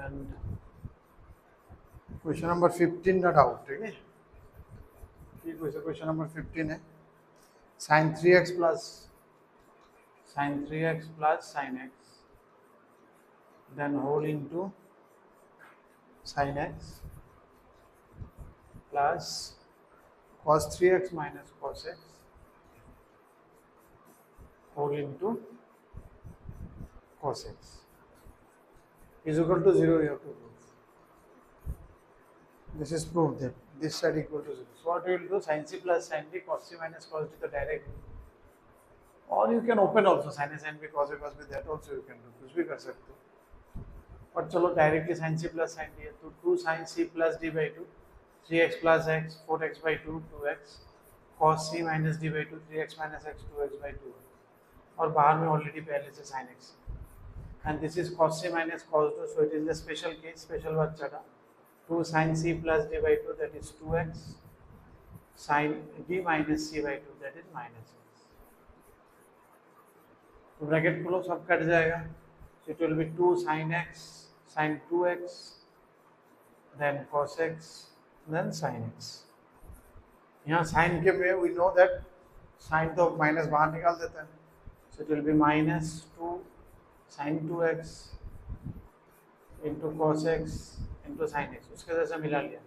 And question number 15 का doubt, ठीक है। क्वेश्चन नंबर 15 है sin 3x plus sin x then whole into sin x plus cos 3x minus cos x whole into cos x is equal to 0. You have to prove. This is proved that this side equal to 0. So what we will do, sin c plus sin b cos c minus cos d the direct, or you can open also sin a sin b cos a cos b, that also you can do, कुछ भी कर सकते हो। पर चलो directly sin c plus sin d है तो 2 sin c plus d by 2 3x plus x 4x by 2 2x cos c minus d by 2 3x minus x 2x by 2, और बाहर में ऑलरेडी पहले से sin x, and this is cos c minus cos 2, so it is the special case, special बच्चा था 2 sin c plus d by 2 that is 2x sin d minus c by 2 that is minus x. तो bracket खोलो, सब cut जाएगा, so it will be 2 sin x sin 2x then cos x then sin x. यहाँ sin के में we know that sin तो minus बाहर निकाल देता है, so it will be minus 2 sin 2x into cos x into sin x, उसके जैसा मिला लिया।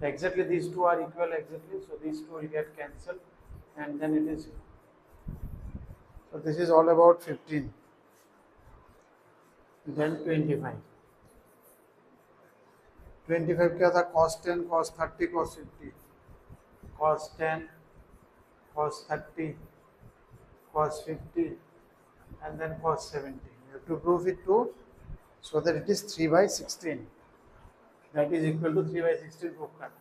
So exactly these two are equal exactly, so these two will get cancelled and then it is 0. So this is all about 15. Then 25. 25 क्या था, cos 10 cos 30 cos 50, cos 10 cos 30 cos 50 and then cos 70. You have to prove it too, so that it is 3 by 16, that is equal to 3 by 16 proof करना।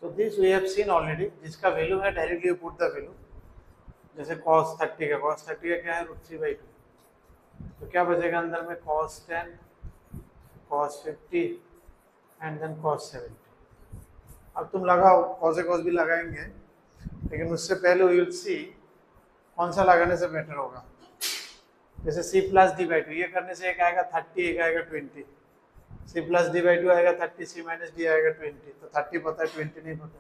So this we have seen already, जिसका value है directly put the value, जैसे cos 30 का क्या है √3 by 2, तो क्या बचेगा अंदर में cos 10 cos 50 and then cos 70। अब तुम लगाओ, cos a cos b लगाएंगे, लेकिन उससे पहले वी विल सी कौन सा लगाने से बेटर होगा। जैसे c प्लस डी बाई 2, ये करने से एक आएगा 30 एक आएगा 20, c प्लस डी बाई 2 आएगा 30 c माइनस डी आएगा 20, तो 30 पता है 20 नहीं पता।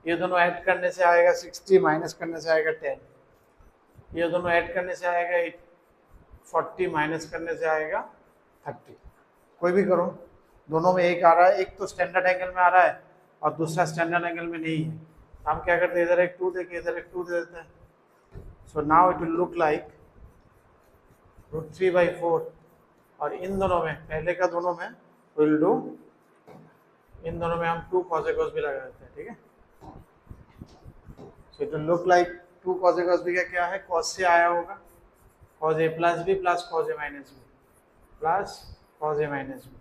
ये दोनों ऐड करने से आएगा 60 माइनस करने से आएगा 10, ये दोनों ऐड करने से आएगा 40 माइनस करने से आएगा 30। कोई भी करो, दोनों में एक आ रहा है, एक तो स्टैंडर्ड एंगल में आ रहा है और दूसरा स्टैंडर्ड एंगल में नहीं है, तो हम क्या करते हैं, इधर एक 2 दे के इधर एक 2 दे देते हैं। So now it will look like √3 by 4, और इन दोनों में पहले का दोनों में विल डू, इन दोनों में हम 2 cos a cos b लगा देते हैं, ठीक है। So it will look like 2 cos a cos b का क्या है, cos से आया होगा cos a plus b plus cos a minus b plus cos a minus b,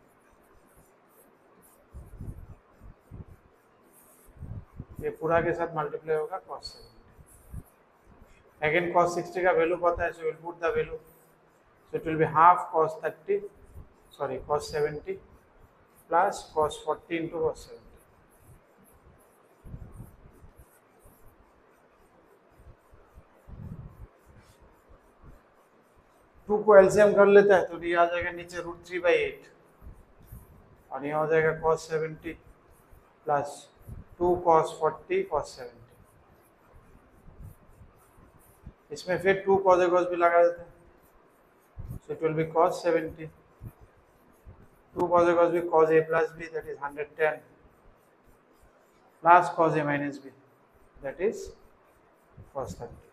ये पूरा के साथ मल्टीप्लाई होगा cos 70। अगेन cos 60 का वैल्यू पता है, so will put the value, so it will be half cos 70 plus cos 40 into cos 70। To को LCM कर लेता है तो ये आ जाएगा नीचे √3 by 8, और यहाँ हो जाएगा cos 70 प्लस 2 cos 40 cos 70। इसमें फिर 2 cos a cos b लगा देते हैं, so it will be cos 70 2 cos a cos b cos a plus b that is 110 plus cos a minus b that is cos 30।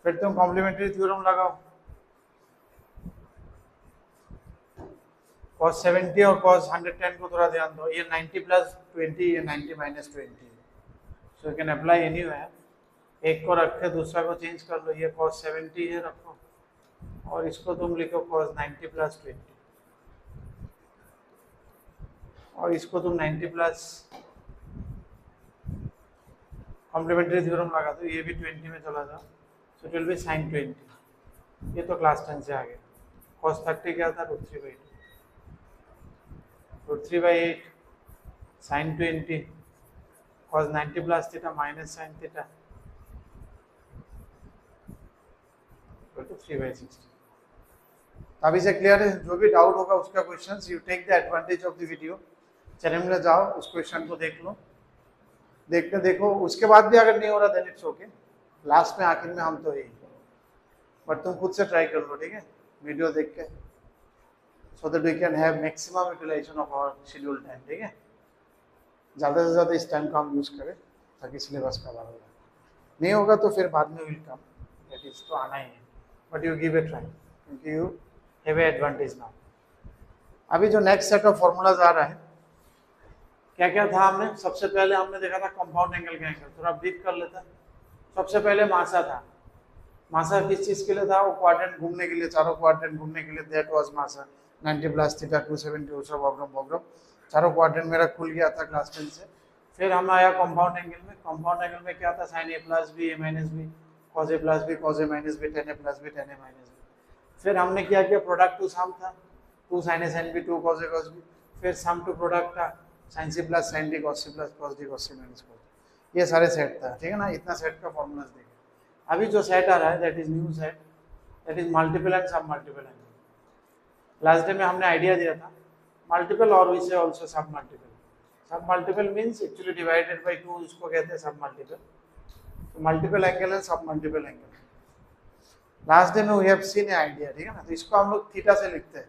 फिर तुम complementary theorem लगाओ, cos 70 और cos 110 को थोड़ा ध्यान दो, ये 90 plus 20, ये 90 minus 20, so you can apply anywhere। एक को रखे दूसरा को चेंज कर लो, ये cos 70 है रखो और इसको तुम लिखो cos 90 plus 20, और इसको तुम 90 plus कॉम्प्लीमेंट्री थ्योरम लगा दो, ये भी 20 में चला जाओ, so it will B sin 20। ये तो क्लास 10 से आ गया। cos 30 क्या था, √3 by 2, √3 by 8 sin 20 cos 90 plus theta minus sin theta equal to 3 by 60। तो अभी से क्लियर है? जो भी डाउट होगा उसका question, you take the advantage of the video, channel में जाओ, उस क्वेश्चन को देख लो, देखो, उसके बाद भी अगर नहीं हो रहा देन इट्स ओके, लास्ट में आखिर में हम तो यही, बट तुम खुद से ट्राई कर लो, ठीक है, वीडियो देख के, so that we can have maximum utilization of our schedule time, ठीक है, ज़्यादा से ज़्यादा इस टाइम का हम यूज़ करें ताकि सिलेबस कवर हो जाए। नहीं होगा तो फिर बाद में विल कम, दैट इज तो आना ही है, but you give a try क्योंकि you have a advantage now. अभी जो नेक्स्ट सेट ऑफ फॉर्मूलाज आ रहा है, क्या क्या था हमने, सबसे पहले हमने देखा था कंपाउंड एंगल का एंगल, थोड़ा ब्रीफ कर लेते हैं। सबसे पहले मासा था, मासा किस चीज़ के लिए था, वो क्वाड्रेंट घूमने के लिए, चारों क्वाड्रेंट घूमने के लिए, दैट वाज मासा 90 प्लस थीटा 270 सब ऑब्रम, चारों क्वाड्रेंट मेरा खुल गया था क्लास 10 से। फिर हम आया कंपाउंड एंगल में, कंपाउंड एंगल में क्या था, sine A plus B A minus B, cos A plus B cos A minus B, tan A plus B tan A minus B. फिर हमने क्या किया, प्रोडक्ट टू सम था, 2 sine A sine B 2 cos A cos B, फिर sum to product था, sine सी plus sine D cos C plus cos D cos सी minus cos, ये सारे set था, ठीक है ना, इतना सेट का फॉर्मूलाज देखे। अभी जो सेट आ रहा है that is new set, that is multiple and sub multiple angle. Last day में हमने आइडिया दिया था मल्टीपल और विसे also sub multiple. Sub multiple means actually divided by 2, इसको कहते हैं सब मल्टीपल। तो multiple angle and sub multiple angle last day में we have seen a idea, ठीक है ना। तो इसको हम लोग थीटा से लिखते हैं,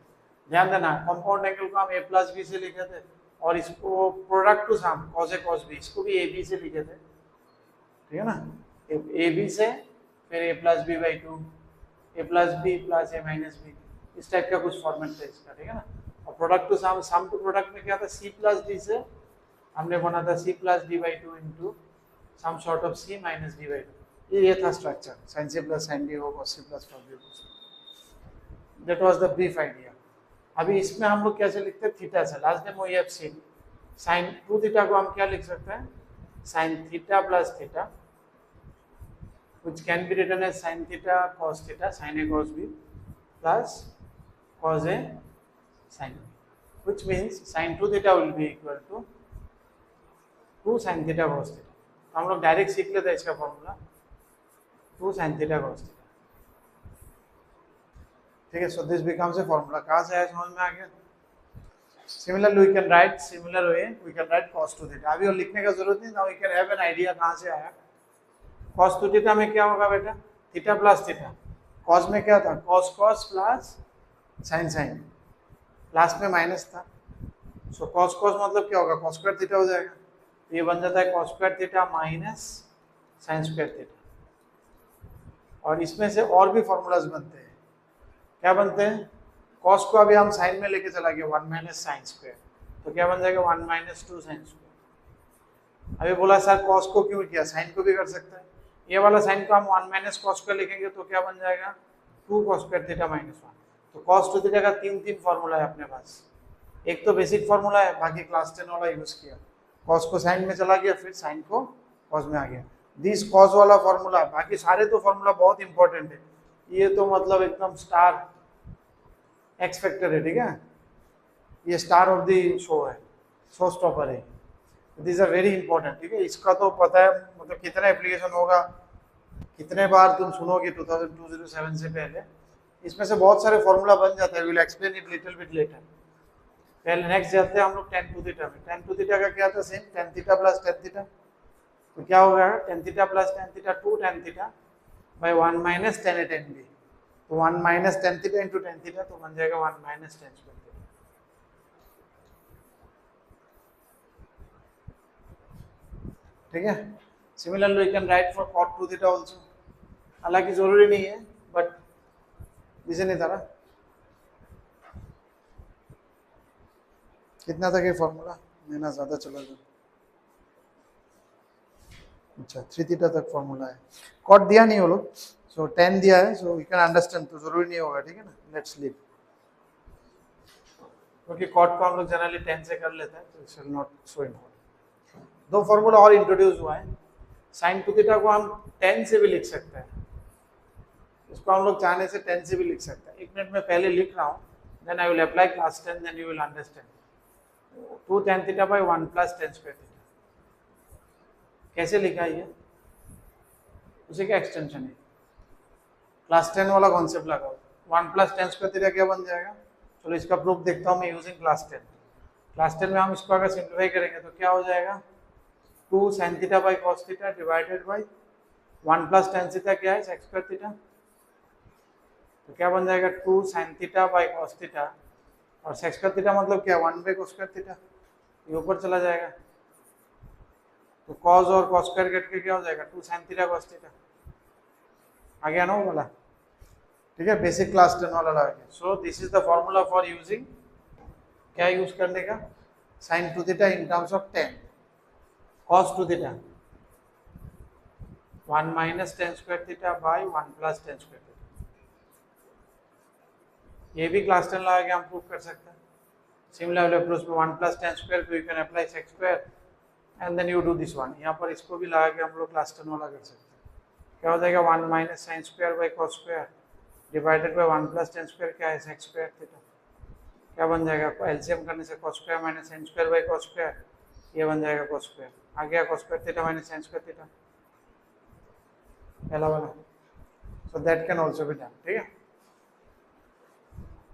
ध्यान देना, कंपाउंड एंगल को हम ए प्लस बी से लिखे थे, और इसको product to sum cos A cos B, इसको भी ए बी से लिखे थे, ठीक है ना, ए बी से, फिर A plus B by 2, A plus B plus A minus B, इस टाइप का कुछ फॉर्मेट था इसका, ठीक है ना। और product to sum, sum to product में क्या था, सी प्लस डी से हमने बना था C plus D by 2 into sum sort of C minus D by 2, ये था स्ट्रक्चर, साइन सी प्लस साइन डी हो cos C plus cos D, that was the brief idea. अभी इसमें हम लोग कैसे लिखते हैं, थीटा से। Last time we have seen sine 2 theta को हम क्या लिख सकते हैं, sine theta plus theta, which can be written as sin theta cos theta sin a cos b plus cos a sin b, which means sin 2 theta will be equal to 2 sin theta cos theta। तो हम लोग direct सीख लेते हैं इसका formula, 2 sin theta cos theta, ठीक है। So this becomes a formula, कहाँ से आया समझ में आ गया। Similarly we can write, similar way we can write cos 2 theta, अभी और लिखने का जरूरत नहीं, now we can have an idea कहाँ से आया। cos 2 थीटा में क्या होगा बेटा, थीटा प्लस थीटा, cos में क्या था, cos cos plus sin sin, last में माइनस था, सो cos cos मतलब क्या होगा, cos स्क्वायर थीटा हो जाएगा, तो ये बन जाता है cos square theta minus sin square theta. और इसमें से और भी फॉर्मूलाज बनते हैं, क्या बनते हैं, cos को अभी हम sin में लेके चला गया 1 माइनस साइन स्क्वायर, तो क्या बन जाएगा 1 माइनस 2 साइन स्क्वायर। अभी बोला सर cos को क्यों किया, sin को भी कर सकते हैं, ये वाला साइन को हम 1 माइनस कॉस स्क्वायर लिखेंगे तो क्या बन जाएगा 2 कॉस स्क्वायर थीटा माइनस 1। तो cos 2 थीटा का तीन फॉर्मूला है अपने पास, एक तो बेसिक फॉर्मूला है, बाकी क्लास 10 वाला यूज किया, cos को साइन में चला गया, फिर साइन को cos में आ गया, दिस cos वाला फॉर्मूला। बाकी सारे तो फॉर्मूला बहुत इंपॉर्टेंट है, ये तो मतलब एकदम स्टार एक्स फैक्टर है, ठीक है, ये स्टार ऑफ द शो है, शो स्टॉपर है, दिस आर वेरी इंपॉर्टेंट, ठीक है। इसका तो पता है मतलब कितना एप्लीकेशन होगा, कितने बार तुम सुनोगे 2007 से पहले, इसमें से बहुत सारे फॉर्मूला बन जाता है, will explain it little bit later. पहले नेक्स्ट जाते हैं हम लोग tan 2 थीटा में। tan 2 थीटा का क्या था, same tan theta plus tan theta, तो क्या हो गया tan theta plus tan theta 2 tan theta by 1 minus tan a tan b, तो 1 minus tan theta into tan theta, तो बन जाएगा 1 माइनस tan स्क्वायर, ठीक है। Similarly we can right for cot 2 theta also, हालांकि जरूरी नहीं है बट दिसे नहीं था ना, कितना तक ये फॉर्मूला, महीना ज़्यादा चला गया, अच्छा 3 थीटा तक फॉर्मूला है, cot दिया नहीं वो लोग, सो tan दिया है, सो यू कैन अंडरस्टैंड, तो जरूरी नहीं होगा, ठीक है ना, लेट्स लीव, क्योंकि cot को हम लोग जनरली 10 से कर लेते हैं, तो इट्स नॉट सो इम्पोर्टेंट। दो फॉर्मूला और इंट्रोड्यूस हुआ है, साइन 2 थीटा को हम 10 से भी लिख सकते हैं, इसको हम लोग चाहने से 10 से भी लिख सकते हैं, 1 मिनट में पहले लिख रहा हूँ, then I will apply class 10, then you will understand. 2 tan theta by 1 plus tan square theta, कैसे लिखा ये, उसी का एक्सटेंशन है, क्लास 10 वाला कॉन्सेप्ट लगाओ, 1 प्लस टेन स्क्वायर थीटा क्या बन जाएगा? चलो इसका प्रूफ देखता हूँ मैं यूजिंग क्लास 10। क्लास 10 में हम इसको अगर सिंप्लीफाई करेंगे तो क्या हो जाएगा? 2 sin theta by cos theta divided by 1 plus tan theta क्या है? Sec square theta. तो क्या बन जाएगा? 2 sin theta by cos theta, और सेक स्क्वायर थीटा मतलब क्या? 1 बाई कॉस स्क्वायर थीटा। ये ऊपर चला जाएगा तो कॉस और कॉस स्क्वायर कट के क्या हो जाएगा? 2 sin थीटा कॉस थीटा। आ गया ना वो वाला? ठीक है, बेसिक क्लास 10 वाला लगा के। So this is the formula for using, क्या यूज करने का? sin 2 theta in terms of 10 cos 2 theta 1 minus ten square theta by 1 plus tan square theta. ये भी क्लास 10 लगा के हम प्रूव कर सकते हैं। सिमिलर अप्रोच में 1 प्लस टेन स्क्वायर को you can apply sec square and then you do this one. यहाँ पर इसको भी लगा के हम लोग क्लास 10 वाला कर सकते हैं। क्या हो जाएगा? 1 minus sine square by cos square divided by 1 plus tan square क्या है? Sec square theta. क्या बन जाएगा? एलसीएम करने से cos square minus sine square by cos square, ये बन जाएगा कॉस स्क्वायर। आ गया cos square theta minus sine square theta, पहला वाला। So that can also be done. ठीक है,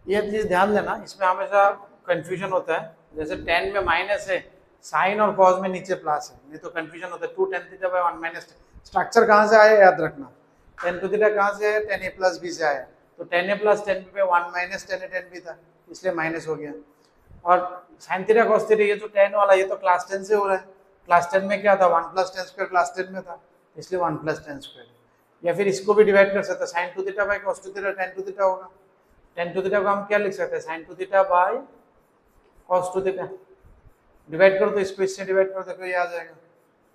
ये चीज ध्यान देना, इसमें हमेशा कंफ्यूजन होता है। जैसे 10 में माइनस है, साइन और कॉस में नीचे प्लस है, नहीं तो कंफ्यूजन होता है। 2 tan theta by 1 minus structure कहाँ से आया याद रखना। 10 2 थीटा कहाँ से आया? 10a प्लस b से आया। तो 10a प्लस 10b पे 1 माइनस 10a 10b था, इसलिए माइनस हो गया। और साइन थीटा कॉस थीटा ये जो 10 वाला ये तो क्लास 10 से हो रहा है। क्लास 10 में क्या था? 1 प्लस टेन स्क्वायर क्लास 10 में था, इसलिए 1 प्लस टेन स्क्वायर। या फिर इसको भी डिवाइड कर सकते हैं, sine 2 theta by cos 2 theta tan 2 theta होगा। tan 2 थीटा को हम क्या लिख सकते हैं? Sine 2 theta by cos 2 theta. Divide करो तो इसको इससे डिवाइड करो तो ये आ जाएगा।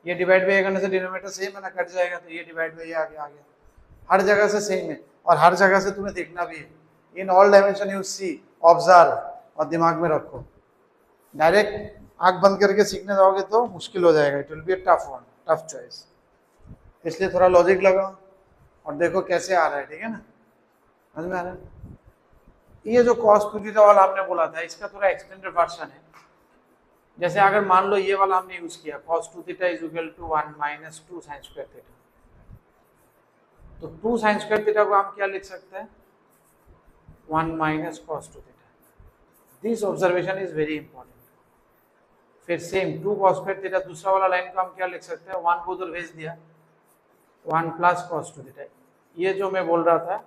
ये डिवाइड बाई करने से डिनोमिनेटर सेम है ना, कट जाएगा, तो ये डिवाइड बाई आ गया। हर जगह से सेम है, और हर जगह से तुम्हें देखना भी है। In all dimension you see, observe और दिमाग में रखो। डायरेक्ट आंख बंद करके सीखने जाओगे तो मुश्किल हो जाएगा, it will be a tough one, tough choice. इसलिए थोड़ा लॉजिक लगाओ और देखो कैसे आ रहा है। ठीक है ना, समझ में आ रहा है? ये जो cos 2 थीटा वाला आपने बोला था, इसका थोड़ा एक्सटेंडेड वर्जन है। जैसे अगर मान लो ये वाला हमने यूज किया, cos 2 theta is equal to 1 minus 2 sin square theta, तो 2 sin स्क्वायर थीटा को हम क्या लिख सकते हैं? 1 minus cos 2 theta. This observation is very important. फिर सेम 2 cos स्क्वायर थीटा, दूसरा वाला लाइन को हम क्या लिख सकते हैं? 1 को उधर भेज दिया, 1 प्लस cos 2 थीटा। ये जो मैं बोल रहा था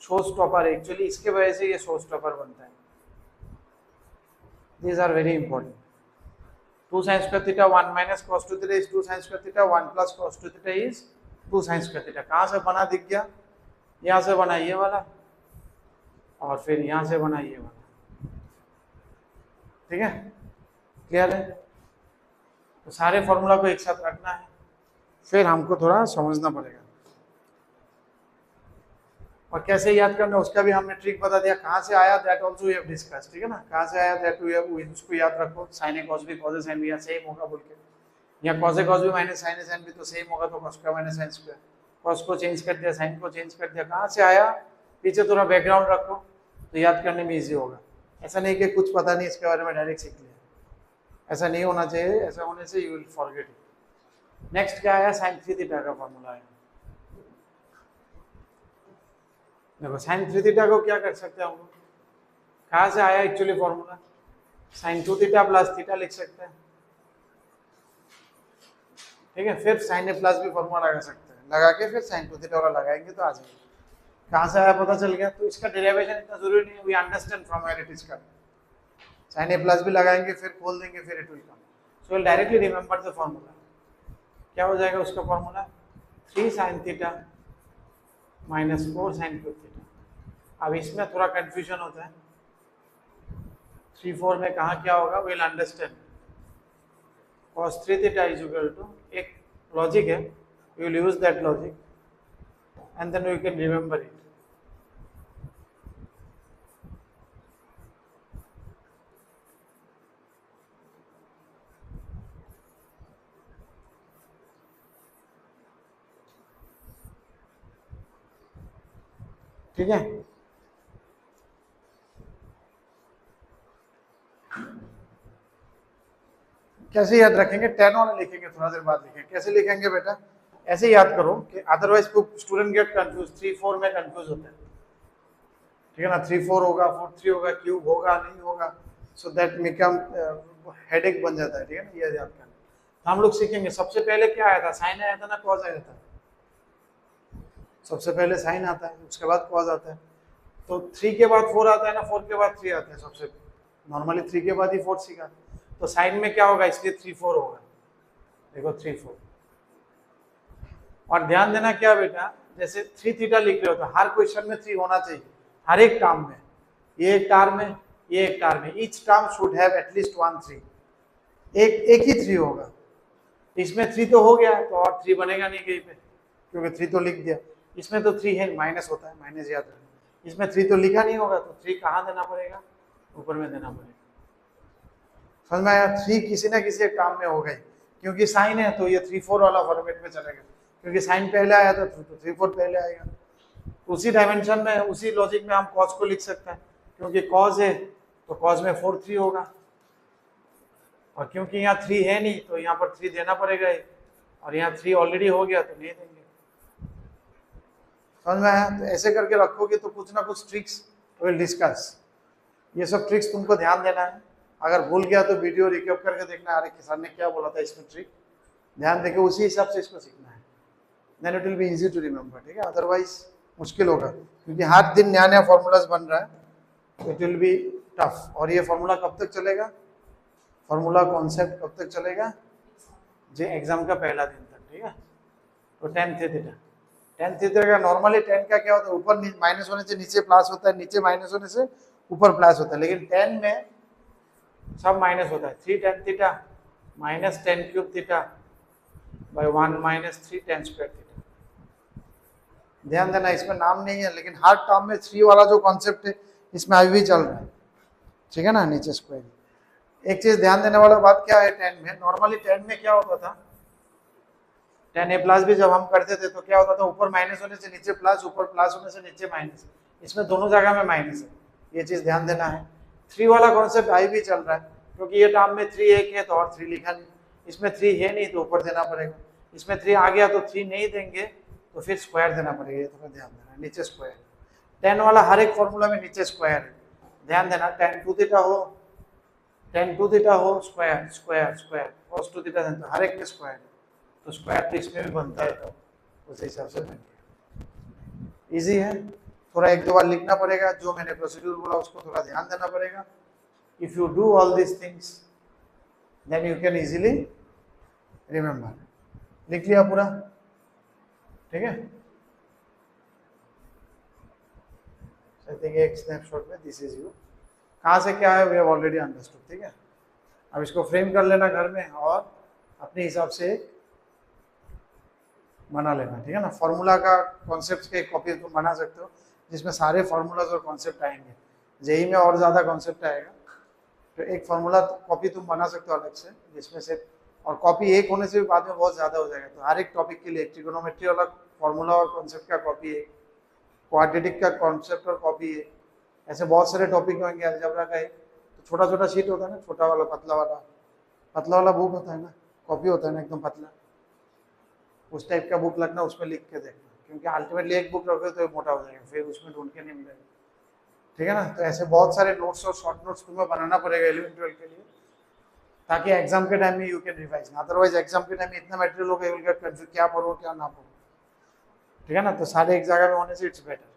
शो स्टॉपर, एक्चुअली इसके वजह से ये शो स्टॉपर बनता है। These are very important. 2 sin square theta 1 minus cos 2 theta is 2 sin square theta, 1 plus cos 2 theta is 2 sin square theta। कहाँ से बना दिख गया? यहाँ से बना ये वाला, और फिर यहाँ से बना ये वाला। ठीक है, क्लियर है? तो सारे फॉर्मूला को एक साथ रखना है, फिर हमको थोड़ा समझना पड़ेगा। और कैसे याद करना उसका भी हमने ट्रिक बता दिया। कहाँ से आया that also we have discuss. ठीक है ना, कहाँ से आया दैट वी हैव, उसको याद रखो। Sine A cos B cos A sine B same होगा बोल के, या cos A cos B minus sine A sine B तो सेम होगा, तो cos square minus sine square. Cos को चेंज कर दिया, साइन को चेंज कर दिया। कहाँ से आया पीछे थोड़ा बैकग्राउंड रखो तो याद करने में ईजी होगा। ऐसा नहीं कि कुछ पता नहीं इसके बारे में डायरेक्ट सीख लिया, ऐसा नहीं होना चाहिए। ऐसा होने से you will forget it. Next क्या आया? साइन 3 थीटा का फॉर्मूला है। देखो साइन 3 थीटा को क्या कर सकते हैं हम लोग? कहाँ से आया actually formula? Sine 2 theta plus theta लिख सकते हैं। ठीक है, फिर साइन ए प्लस भी फॉर्मूला लगा सकते हैं, लगा के फिर साइन 2 थीटा वाला लगाएंगे तो आ जाएगा। कहाँ से आया पता चल गया। तो इसका डेरिवेशन इतना जरूरी नहीं है, we understand from where it is come. Sine A plus भी लगाएंगे, फिर खोल देंगे, फिर it will come. So will directly remember the formula. क्या हो जाएगा उसका formula? 3 sine theta minus 4 sine 2 theta. अब इसमें थोड़ा कंफ्यूजन होता है, 3 4 में कहाँ क्या होगा? Will understand. cos 3 theta is equal to, एक लॉजिक है, we will use that logic and then we can remember it. ठीक है, कैसे याद रखेंगे? 10 वाला लिखेंगे, थोड़ा देर बाद लिखेंगे। कैसे लिखेंगे बेटा? ऐसे याद करो कि अदरवाइज स्टूडेंट गेट कंफ्यूज, 3 4 में कंफ्यूज होता है। ठीक है ना, 3 4 होगा, 4 3 होगा, क्यूब होगा नहीं होगा, सो दैट बिकम हेडेक बन जाता है। ठीक है ना, ये याद करना। तो हम लोग सीखेंगे सबसे पहले क्या आया था, साइन आया था ना कॉस आया था? सबसे पहले साइन आता है, उसके बाद कॉस आता है। तो 3 के बाद 4 आता है ना, 4 के बाद 3 आता है। सबसे नॉर्मली 3 के बाद ही 4 सीखा, तो साइन में क्या होगा, इसलिए 3 4 होगा। देखो 3 4। और ध्यान देना क्या बेटा, जैसे 3 थीटा लिख रहे हो तो हर क्वेश्चन में 3 होना चाहिए, हर एक टर्म में। ये एक टर्म में, ये एक टर्म में, each term should have at least 1 3। एक ही 3 होगा। इसमें 3 तो हो गया, तो और 3 बनेगा नहीं कहीं पे, क्योंकि 3 तो लिख दिया। इसमें तो 3 है, माइनस होता है, माइनस याद रखना। इसमें 3 तो लिखा नहीं होगा, तो 3 कहाँ देना पड़ेगा, ऊपर में देना पड़ेगा। समझ में आया? 3 किसी ना किसी एक काम में हो गई, क्योंकि साइन है तो ये 3 4 वाला फॉर्मेट में चलेगा, क्योंकि साइन पहले आया था तो 3 4 पहले आएगा। उसी डायमेंशन में, उसी लॉजिक में हम कॉस को लिख सकते हैं, क्योंकि कॉस है तो कॉस में 4 3 होगा, और क्योंकि यहाँ 3 है नहीं तो यहाँ पर 3 देना पड़ेगा, और यहाँ 3 ऑलरेडी हो गया तो नहीं देंगे। समझ में आया? तो ऐसे करके रखोगे तो कुछ ना कुछ ट्रिक्स विल डिस्कस। ये सब ट्रिक्स तुमको ध्यान देना है। अगर भूल गया तो वीडियो रिकैप करके देखना, अरे किसान ने क्या बोला था इसमें ट्रिक, ध्यान देके उसी हिसाब से इसको सीखना है। Then it will be easy to remember. ठीक है, अदरवाइज मुश्किल होगा, क्योंकि हर दिन नया नया फॉर्मूलाज बन रहा है, इट विल बी टफ। और ये फॉर्मूला कब तक चलेगा, फॉर्मूला कॉन्सेप्ट कब तक चलेगा, जो एग्जाम का पहला दिन तक। ठीक है, तो 10 थीटा, 10 थीटा का नॉर्मली 10 का क्या होता है, ऊपर माइनस होने से नीचे प्लस होता है, नीचे माइनस होने से ऊपर प्लस होता है, लेकिन 10 में सब माइनस होता है। 3 tan theta minus 10 cube theta by 1 minus 3 tan square theta. ध्यान देना, इसमें नाम नहीं है, लेकिन हर टर्म में 3 वाला जो कॉन्सेप्ट है इसमें अभी भी चल रहा है। ठीक है ना, नीचे स्क्वायर। एक चीज ध्यान देने वाला बात क्या है, 10 में नॉर्मली 10 में क्या होता था, 10 a प्लस भी जब हम करते थे तो क्या होता था, ऊपर माइनस होने से नीचे प्लस, ऊपर प्लस होने से नीचे माइनस। इसमें दोनों जगह में माइनस है, ये चीज ध्यान देना है। 3 वाला कॉन्सेप्ट अभी भी चल रहा है, क्योंकि ये टर्म में 3 एक है तो और 3 लिखा नहीं, इसमें 3 है नहीं तो ऊपर देना पड़ेगा, इसमें 3 आ गया तो 3 नहीं देंगे तो फिर स्क्वायर देना पड़ेगा। ये थोड़ा ध्यान देना, नीचे स्क्वायर। 10 वाला हर एक फॉर्मूला में नीचे स्क्वायर है, ध्यान देना। 10 2 थीटा हो, 10 2 थीटा हो, square square square, cos 2 theta हर एक में स्क्वायर, तो स्क्वायर तो इसमें भी बनता है, तो उस हिसाब से बन गया। इजी है, थोड़ा एक दो बार लिखना पड़ेगा, जो मैंने प्रोसीड्यूर बोला उसको थोड़ा ध्यान देना पड़ेगा। If you do all this things then you can easily remember. लिख लिया पूरा? ठीक है, आई थिंक एक स्नैपशॉट में दिस इज यू, कहाँ से क्या है वी हैव ऑलरेडी अंडरस्टूड। ठीक है, अब इसको फ्रेम कर लेना घर में और अपने हिसाब से बना लेना। ठीक है ना, फॉर्मूला का कॉन्सेप्ट के कॉपी तुम बना सकते हो, जिसमें सारे फॉर्मूलाज और कॉन्सेप्ट आएंगे। जेई में और ज़्यादा कॉन्सेप्ट आएगा, तो एक फॉर्मूला कॉपी तुम बना सकते हो अलग से, जिसमें से, और कॉपी एक होने से भी बाद में बहुत ज़्यादा हो जाएगा, तो हर एक टॉपिक के लिए ट्रिगोनोमेट्री वाला फॉर्मूला और कॉन्सेप्ट का कॉपी है, क्वाड्रेटिक का कॉन्सेप्ट और कॉपी है, ऐसे बहुत सारे टॉपिक होंगे। अलजेब्रा का एक तो छोटा छोटा शीट होता है ना, छोटा वाला पतला वाला बुक होता है ना, कॉपी होता है ना एकदम पतला, उस टाइप का बुक लगना, उसमें लिख के देखना, क्योंकि अल्टीमेटली एक बुक रखोगे तो मोटा हो जाएगा, फिर उसमें ढूंढ के नहीं मिलेगा। ठीक है ना, तो ऐसे बहुत सारे नोट्स और शॉर्ट नोट्स तुम्हें बनाना पड़ेगा 11 12 के लिए, ताकि एग्जाम के टाइम में you can revise. Otherwise exam के टाइम में इतना मटेरियल होगा, यू विल गेट कंफ्यूज, क्या पढ़ो क्या ना पढ़ो। ठीक है ना, तो सारे एक जगह में होने से इट्स बेटर।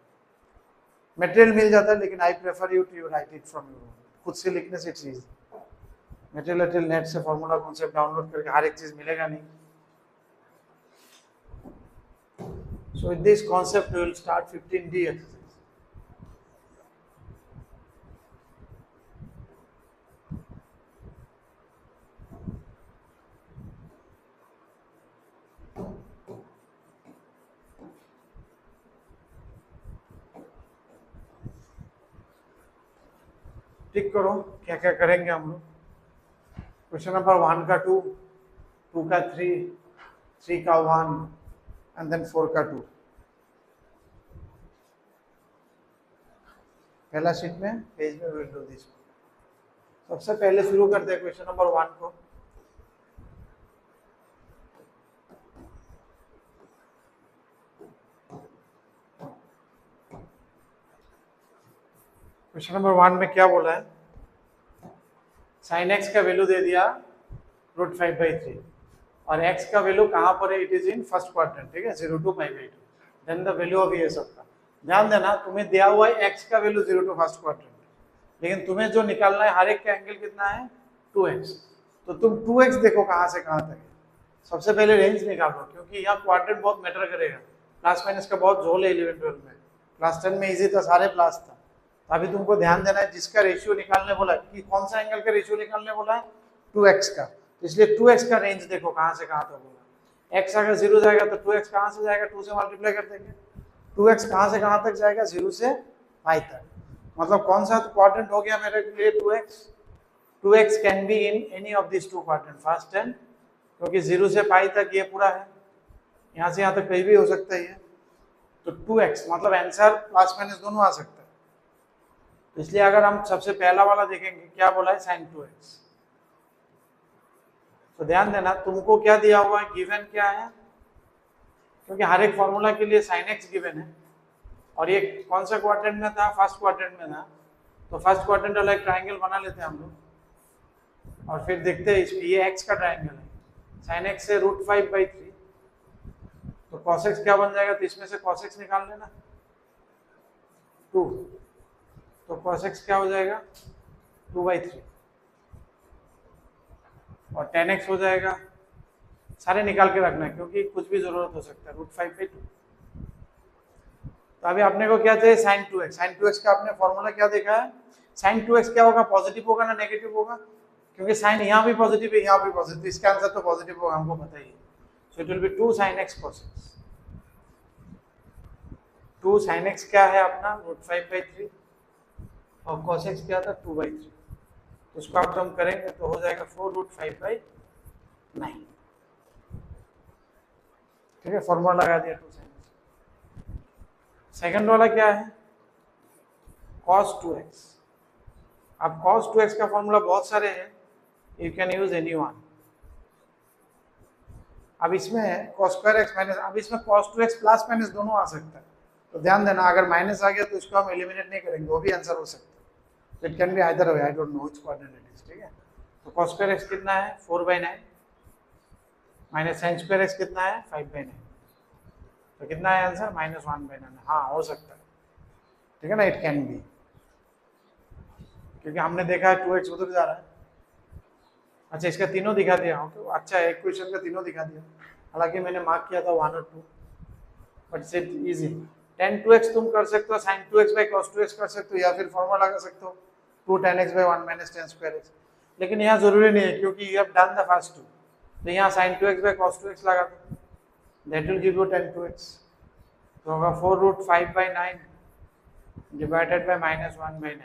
मटेरियल मिल जाता है, लेकिन I prefer you to write it from your, खुद से लिखने से इट्स इजी। मटेरियल नेट से फॉर्मूला कॉन्सेप्ट डाउनलोड करके हर एक चीज मिलेगा नहीं। So with this concept we will start 15D exercise. टिक करो क्या क्या करेंगे हम लोग। क्वेश्चन नंबर 1 का 2, 2 का 3, 3 का 1 एंड देन 4 का 2। पहला शीट में पेज में विल डू दिस। सबसे पहले शुरू करते हैं क्वेश्चन नंबर 1 को। क्वेश्चन नंबर 1 में क्या बोला है, साइन एक्स का वैल्यू दे दिया √5/3 और x का वैल्यू कहाँ पर है, it is in first quadrant, ठीक है, 0 to π/2, then the value of ये सबका। ध्यान देना तुम्हें दिया हुआ है x का वैल्यू 0 to फर्स्ट क्वाड्रेंट, लेकिन तुम्हें जो निकालना है हर एक का एंगल कितना है 2x, तो तुम 2x देखो कहाँ से कहाँ तक है। सबसे पहले रेंज निकालो, क्योंकि यहाँ क्वाड्रेंट बहुत मैटर करेगा, प्लस माइनस का बहुत झोल है 11-12 में, क्लास 10 में इजी था, सारे प्लस था। तो अभी तुमको ध्यान देना है, जिसका रेशियो निकालने बोला है कि कौन सा एंगल का रेशियो निकालने बोला है 2x का, तो इसलिए 2x का रेंज देखो कहाँ से कहाँ तक होगा। x अगर 0 जाएगा तो 2x कहाँ से जाएगा, 2 से मल्टीप्लाई कर देंगे। 2x कहाँ से कहाँ तक जाएगा, 0 से π तक, मतलब कौन सा क्वाड्रेंट हो गया मेरे लिए 2x। 2x can be in any of this two quadrant, first and, क्योंकि 0 से π तक ये पूरा है, यहाँ से यहाँ तक कहीं भी हो सकता है, तो 2x मतलब आंसर प्लस माइनस दोनों आ सकता है। तो इसलिए अगर हम सबसे पहला वाला देखेंगे, क्या बोला है sin 2x, तो ध्यान देना तुमको क्या दिया हुआ है, गिवन क्या है, क्योंकि हर एक फॉर्मूला के लिए sin x गिवन है, और ये कौन सा क्वाड्रेंट में था, फर्स्ट क्वाड्रेंट में था, तो फर्स्ट क्वाड्रेंट वाला एक ट्राइंगल बना लेते हैं हम लोग, और फिर देखते हैं ये x का ट्राइंगल है, sin x से √5/3, तो cos x क्या बन जाएगा, तो इसमें से cos x निकाल लेना 2, तो cos x क्या हो जाएगा 2/3, और tan x हो जाएगा, सारे निकाल के रखना है क्योंकि कुछ भी जरूरत हो सकता है, √5/2। तो अभी आपने को क्या चाहिए, sin 2x। sin 2x का आपने फॉर्मूला क्या देखा है, sin 2x क्या होगा, पॉजिटिव होगा ना नेगेटिव होगा, क्योंकि साइन यहाँ भी पॉजिटिव है यहाँ भी पॉजिटिव, इसका आंसर तो पॉजिटिव होगा, हमको पता ही है। So it will B 2 sin x cos x। 2 sin x क्या है अपना √5/3 और cos x क्या था 2/3, तो उसको आप जब करेंगे तो हो जाएगा 4√5/9, ठीक है, फॉर्मूला लगा दिया 2 sin x। सेकंड वाला क्या है cos 2x। अब cos 2x का फॉर्मूला बहुत सारे हैं, you can use any one. अब इसमें cos स्क्वायर x माइनस, अब इसमें cos 2x प्लस माइनस दोनों आ सकता है, तो ध्यान देना अगर माइनस आ गया तो इसको हम एलिमिनेट नहीं करेंगे, वो भी आंसर हो सकता है। It can be either way, I don't know which quadrant it is, ठीक है। तो cos स्क्वायर x कितना है 4/9 माइनस sin स्क्वायर x कितना है 5/9, तो कितना है आंसर -1/9। हाँ हो सकता है, ठीक है ना, इट कैन बी, क्योंकि हमने देखा है 2x उधर जा रहा है। अच्छा इसका तीनों दिखा दिया हो तो अच्छा है, एक क्वेश्चन का तीनों दिखा दिया, हालांकि मैंने मार्क किया था 1 और 2, but it's easy. tan 2x तुम कर सकते हो, sin 2x/cos 2x कर सकते हो, या फिर फॉर्मूला लगा सकते हो 2 tan x/1 - tan square x, लेकिन यहाँ जरूरी नहीं है क्योंकि you have done the first 2, तो यहाँ sin 2x/cos 2x लगा दो, that will give you tan 2x, तो होगा 4√5/9 डिवाइडेड बाय -1/9,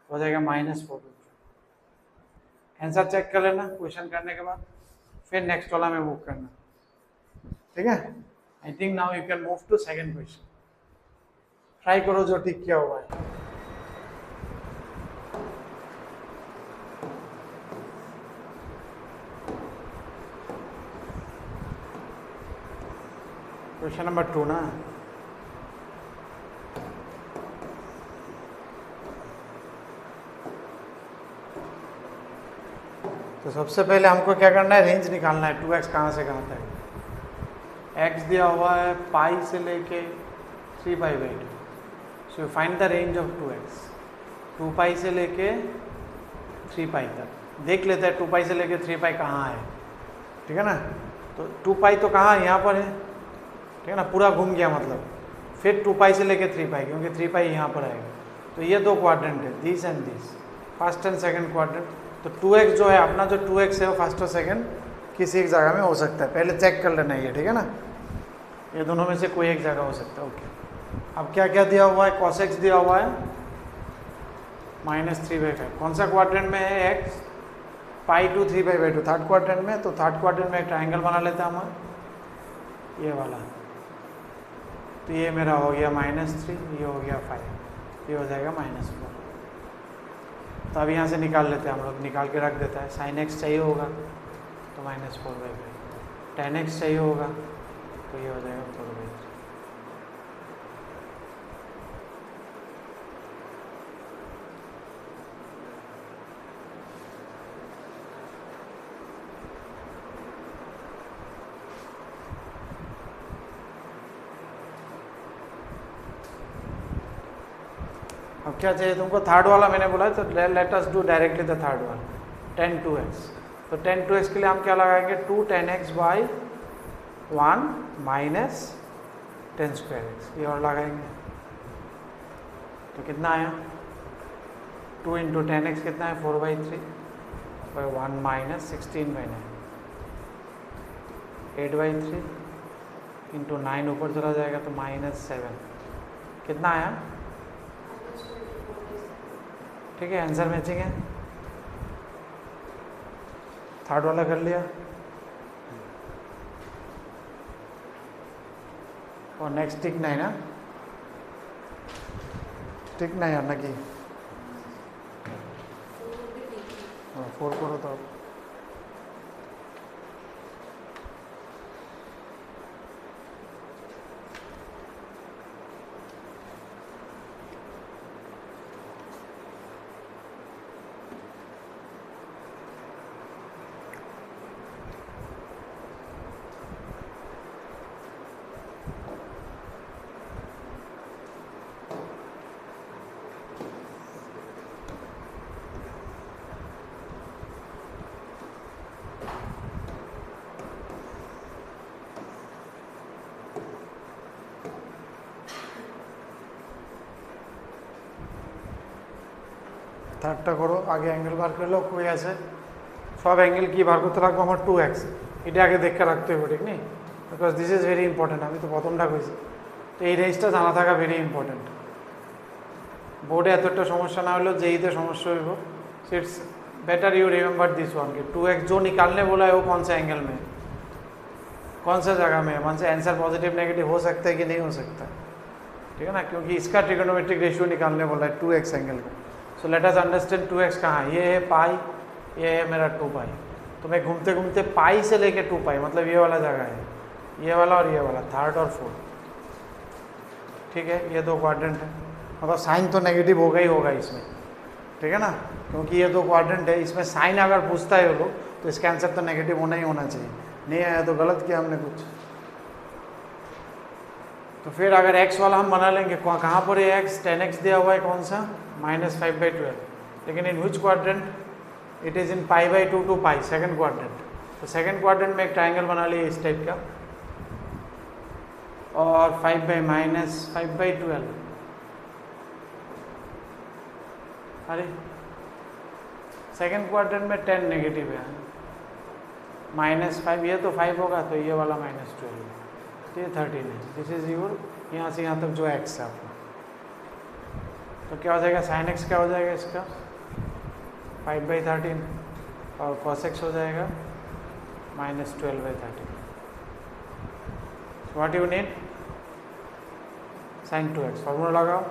हो जाएगा -4। आंसर चेक कर लेना क्वेश्चन करने के बाद, फिर नेक्स्ट वाला में मूव करना, ठीक है। I think now you can move to second question, try करो जो ठीक किया हुआ है। क्वेश्चन नंबर 2 ना, तो सबसे पहले हमको क्या करना है, रेंज निकालना है 2x कहाँ से कहाँ तक। x दिया हुआ है पाई से लेके 3π/2, so find the range of 2x। 2π से लेके 3π तक देख लेते हैं, 2π से लेके 3π कहाँ है, ठीक है ना, तो 2π तो कहाँ है, यहाँ पर है, ठीक है ना, पूरा घूम गया मतलब, फिर 2π से लेके 3π, क्योंकि 3π यहाँ पर आएगा, तो ये दो क्वाड्रेंट है, this and this, first and second quadrant. तो 2x जो है अपना, जो 2x है वो फर्स्ट और सेकंड किसी एक जगह में हो सकता है, पहले चेक कर लेना ये, ठीक है ना, ये दोनों में से कोई एक जगह हो सकता है, ओके। अब क्या क्या दिया हुआ है, cos x दिया हुआ है -3/5, कौन सा क्वाड्रेंट में है x, π to 3π/2, थर्ड क्वाड्रेंट में, तो थर्ड क्वाड्रेंट में एक ट्राइंगल बना लेते हैं हम, ये वाला, तो ये मेरा हो गया -3, ये हो गया 5, ये हो जाएगा -4। तो अब यहाँ से निकाल लेते हैं हम लोग, निकाल के रख देता है, sin x चाहिए होगा तो -4/5, tan x चाहिए होगा तो ये हो जाएगा 4/3। अब क्या चाहिए तुमको? थर्ड वाला मैंने बोला तो let us do directly the third वाला, tan 2x। तो tan 2x के लिए हम क्या लगाएंगे? 2 tan x by 1 minus tan square x, ये और लगाएंगे तो कितना आया? 2 इंटू टेन एक्स कितना है? 4/3 बाई 1 माइनस 16/9, 8/3 इंटू 9 ऊपर चला जाएगा तो -7, कितना आया? ठीक है, आंसर मैचिंग है। थर्ड वाला कर लिया और नेक्स्ट टिक 9 ना, टिक 9 आना की 4 करो तो থার্ডটা করো, আগে অ্যাঙ্গেল বার করে লো কই আছে, সব অ্যাঙ্গেল কি বার করতে রাখবো? আমার 2x, এটা আগে দেখে রাখতে হবে, ঠিক নেই? Because this is very important, আমি তো প্রথমটা কইছি। তো এই রেঞ্জটা জানা থাকা ভেরি ইম্পর্টেন্ট। बोर्डे एतटा समस्या ना हलो जेईते समस्या हो, it's better you remember this one कि 2x जो निकालने बोला है वो कौन सा एंगल में, कौन सा जगह में, वहाँ से आंसर पॉजिटिव नेगेटिव हो सकता है कि नहीं हो सकता, ठीक है ना? क्योंकि इसका ट्रिगोनोमेट्रिक रेशियो निकालने बोला है 2x एंगल का। So let us understand 2x कहाँ है? ये है पाई, ये है मेरा 2 पाई। तो मैं घूमते घूमते पाई से लेके 2 पाई, मतलब ये वाला जगह है, ये वाला और ये वाला, थर्ड और फोर्थ, ठीक है? ये दो क्वाड्रेंट है, मतलब साइन तो नेगेटिव होगा ही होगा इसमें, ठीक है ना? क्योंकि ये दो क्वाड्रेंट है, इसमें साइन अगर पूछता है वो लोग तो इसका आंसर तो नेगेटिव होना ही होना चाहिए। नहीं आया तो गलत किया हमने कुछ। तो फिर अगर x वाला हम बना लेंगे, कहाँ पर है x? tan x दिया हुआ है कौन सा? -5/12, लेकिन in which quadrant? It is in π/2 to pi, second quadrant. तो सेकंड क्वाड्रेंट में एक ट्राइंगल बना लिए इस टाइप का, और 5/-5/12, अरे सेकंड क्वाड्रेंट में 10 नेगेटिव है, -5, ये तो 5 होगा तो ये वाला -12, तो ये 13 है। दिस इज योर यहाँ से यहाँ तक जो x है आपका, तो क्या हो जाएगा? sin x क्या हो जाएगा इसका? 5/13, और cos x हो जाएगा -12/13। What you need? sin 2x, formula लगाओ।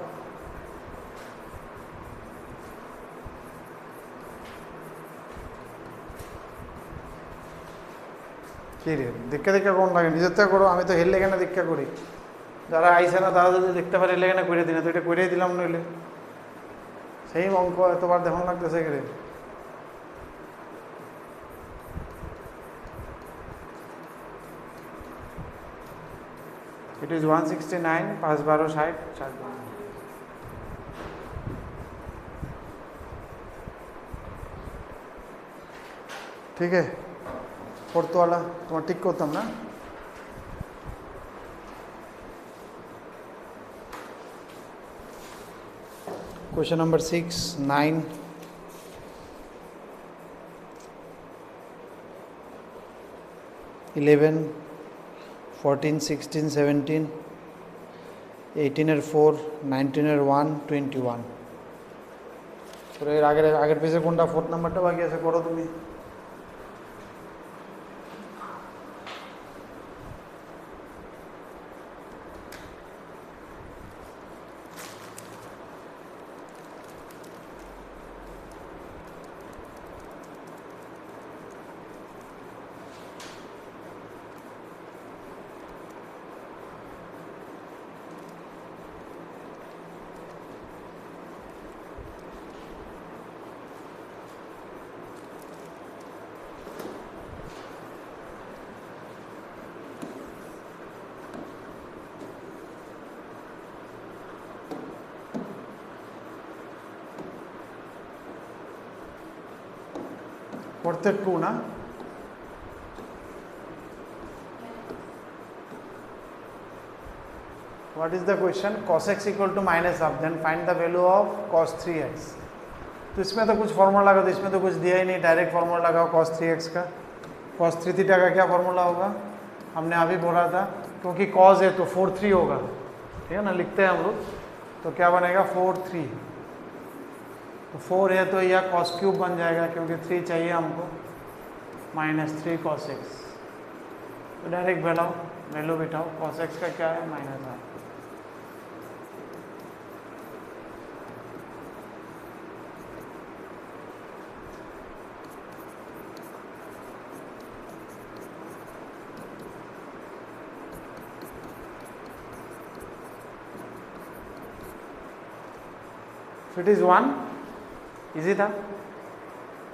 কি রে দীক্ষা দীক্ষা কোন লাগে? নিজের থেকে করো, আমি তো হেললে কেন দীক্ষা করি, যারা আইসে না তারা যদি দেখতে পারে হেললে কেন করে দিই না, তো এটা করেই দিলাম নইলে সেই অঙ্ক এতবার দেখুন লাগতেছে রে। इट इज़ 169, 5 12 60, 4 ठीक है। फोर्थ वाला तुम्हारा टिक करतम ना, क्वेश्चन नंबर 6, 9, 11, 14, 16, 17, 18 4, 19 1, 21। तो आगे पीछे कोनटा फोर्थ नंबरটা বাকি আছে করো তুমি। করতে 2 না what is the question cos x equal to minus half then find the value of cos 3x तो इसमें तो कुछ फॉर्मूला लगा तो इसमें तो कुछ दिया ही नहीं डायरेक्ट फॉर्मूला लगाओ cos 3x का cos 3 थीटा का क्या फॉर्मूला होगा हमने अभी बोला था क्योंकि cos है तो 4 3 होगा ठीक है ना लिखते हैं हम लोग तो क्या बनेगा 4 3 तो 4 है तो यह cos क्यूब बन जाएगा क्योंकि 3 चाहिए हमको -3 cos x तो डायरेक्ट वैल्यू बिठाओ cos x का क्या है -1 इट इज 1 इजी था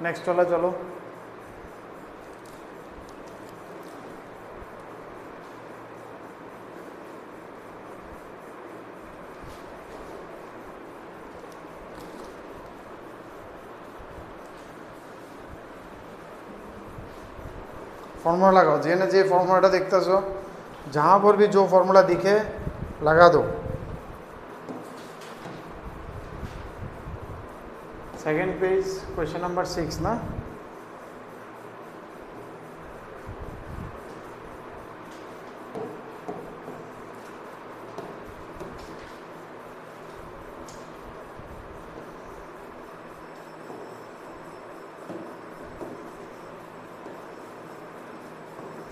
नेक्स्ट वाला चलो फॉर्मूला लगाओ जेने जे फॉर्मूलाटा देखतेছো जहाँ पर भी जो फॉर्मूला दिखे लगा दो सेकेंड पेज क्वेश्चन नंबर 6 ना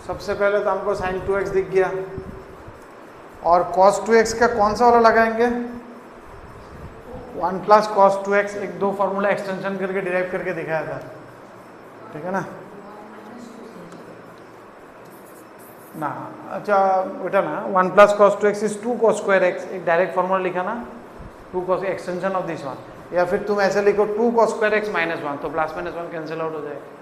सबसे पहले तो हमको sin 2x दिख गया और cos 2x का कौन सा वाला लगाएंगे 1 प्लस cos 2x एक दो फॉर्मूला एक्सटेंशन करके डिराइव करके दिखाया था ठीक है ना ना अच्छा बेटा ना 1 plus cos 2x is 2 cos square x एक डायरेक्ट फॉर्मूला लिखा ना 2 cos extension of this one या फिर तुम ऐसे लिखो 2 cos स्क्वायर x -1 तो प्लस -1 कैंसिल आउट हो जाएगा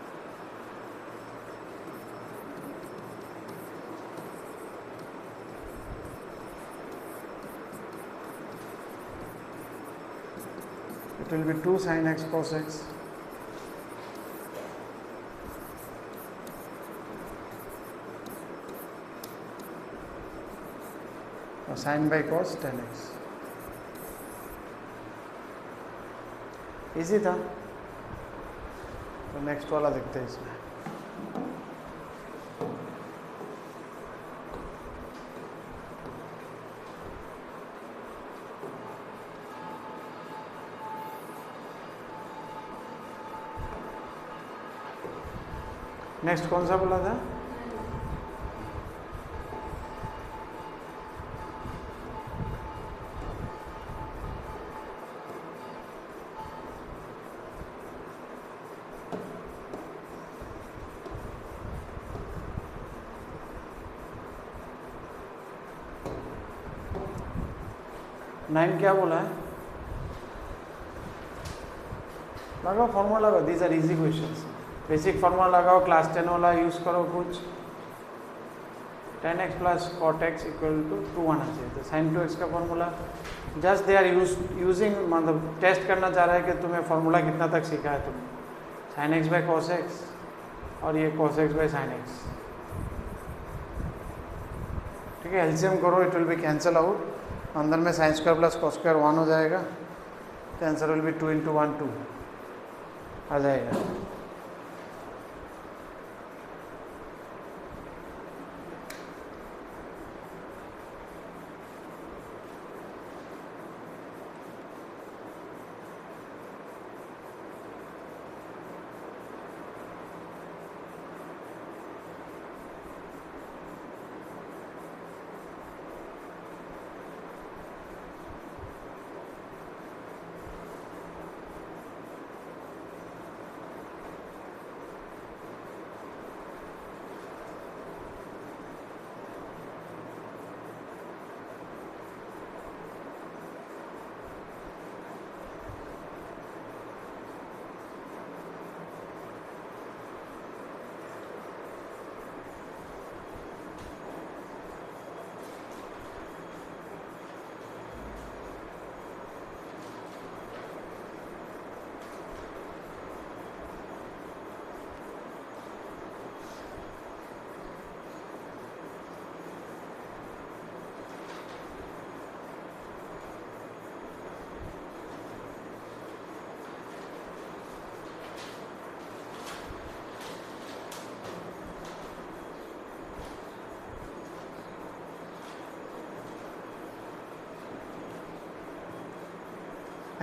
it will be 2 sin x cos x और sin by cos 10x easy था तो नेक्स्ट वाला देखते हैं इसमें नेक्स्ट कौन सा बोला था नाइन क्या बोला है लगाओ फॉर्मूला लगाओ these are easy questions basic formula लगाओ क्लास 10 वाला यूज करो कुछ 10x plus cot x equal to 2 आना चाहिए तो sin 2x का formula just they are using मतलब टेस्ट करना चाह रहा है कि तुम्हें फॉर्मूला कितना तक सीखा है तुमने sin x by cos x और ये cos x by sin x ठीक है एलसीएम करो it will be cancel out अंदर में sin square plus cos square 1 हो जाएगा तो आंसर विल बी 2 × 1 2 आ जाएगा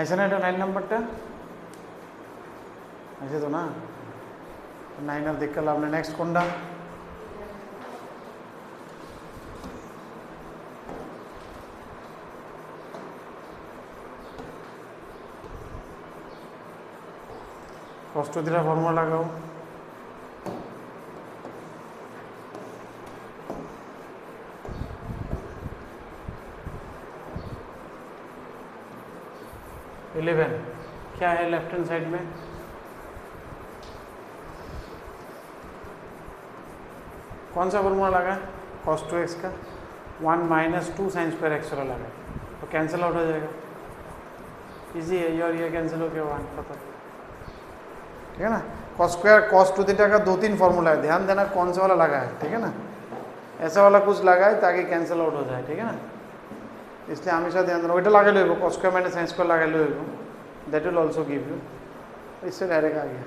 ऐसा ना এটা 9 নাম্বারটা ऐसे तो ना 9 আর দেখলে আপনি নেক্সট কোনটা cos 2 थीटा फॉर्मूला लगाओ इलेवन क्या है लेफ्ट हैंड साइड में कौन सा फॉर्मूला लगा है cos 2x का 1 माइनस 2 साइन स्क्वायर एक्स वाला लगा है तो कैंसिल आउट हो जाएगा इजी है ये और ये कैंसिल हो गया 1 पता ठीक है ना cos स्क्वायर cos 2 थीटा का 2-3 फॉर्मूला है ध्यान देना कौन सा वाला लगा है ठीक है ना ऐसा वाला कुछ लगा है ताकि कैंसिल आउट हो जाए ठीक है ना इसलिए हमेशा ध्यान देना ওইটা লাগাই লইব cos square minus sin square লাগাই লইব that will also give you इससे डायरेक्ट आ गया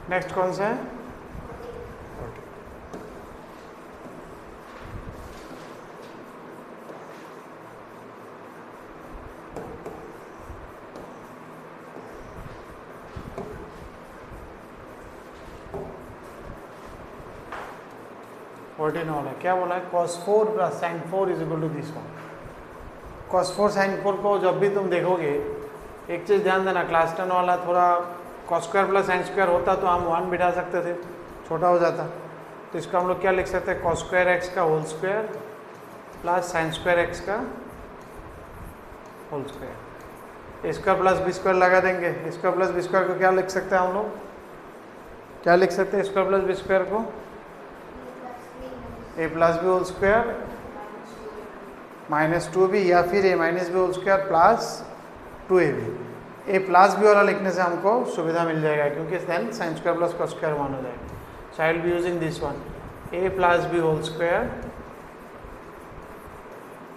नेक्स्ट कौन सा है फोर्टीन वाला क्या बोला है cos 4 plus sin 4 is equal to this one cos 4 sin 4 को जब भी तुम देखोगे एक चीज़ ध्यान देना क्लास 10 वाला थोड़ा cos square plus sin square होता तो हम 1 बिठा सकते थे छोटा हो जाता तो इसका हम लोग क्या लिख सकते हैं cos स्क्वायर एक्स का whole square plus sin square x का होल स्क्वायर इसका प्लस बी स्क्वायर लगा देंगे इसका प्लस बी स्क्वायर को क्या लिख सकते हैं हम लोग क्या लिख सकते हैं स्क्वायर प्लस बी स्क्वायर को A plus B whole square minus 2b या फिर A minus B whole square plus 2ab A plus B वाला लिखने से हमको सुविधा मिल जाएगा क्योंकि then sine square plus cos square 1 हो जाएगा so I will be using this one A plus B whole square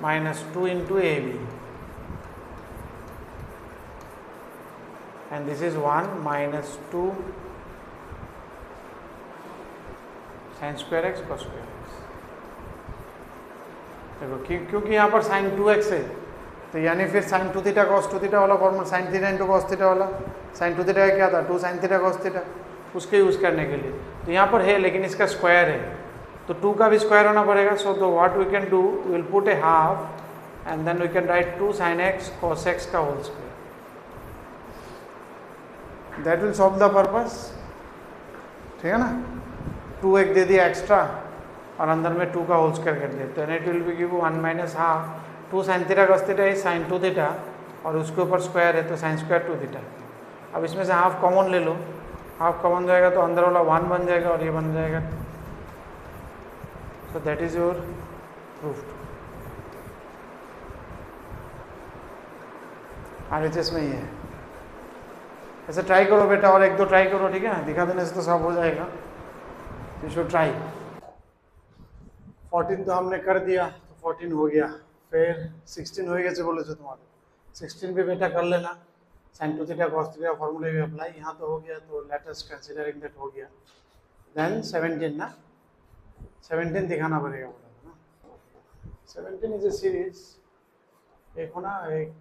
minus 2 into A B and this is 1 minus 2 sine square x cos square x देखो क्योंकि यहाँ पर sign 2x है तो यानी फिर साइन 2 थीटा cos 2 थीटा वाला formula sine theta into cos theta वाला साइन 2 थीटा का क्या था 2 साइन थीटा cos थीटा उसके यूज़ करने के लिए तो यहाँ पर है लेकिन इसका स्क्वायर है तो 2 का भी स्क्वायर होना पड़ेगा सो तो what we can do will put a half and then we can write 2 sine x cos x का whole square that will solve the purpose ठीक है ना 2 एक दे दिया एक्स्ट्रा और अंदर में 2 का होल स्क्वायर कर दिया तो it will B give 1 minus half 2 sine theta cos theta है साइन 2 थीटा और उसके ऊपर स्क्वायर है तो साइन स्क्वायर 2 थीटा अब इसमें से हाफ कॉमन ले लो हाफ कॉमन जाएगा तो अंदर वाला 1 बन जाएगा और ये बन जाएगा so that is your proof RHS में ही है ऐसे ट्राई करो बेटा और एक दो ट्राई करो ठीक है दिखा देने से तो सब हो जाएगा यू शुड ट्राई 14 तो हमने कर दिया तो 14 हो गया फिर 16 हो गया बोले जो तुम्हारे 16 भी बेटा कर लेना sin 2 थीटा cos थीटा फॉर्मूले भी अप्लाई यहाँ तो हो गया तो लेट अस कंसीडरिंग दैट हो गया देन 17 ना 17 दिखाना पड़ेगा बोला ना 17 इज ए सीरीज एक होना एक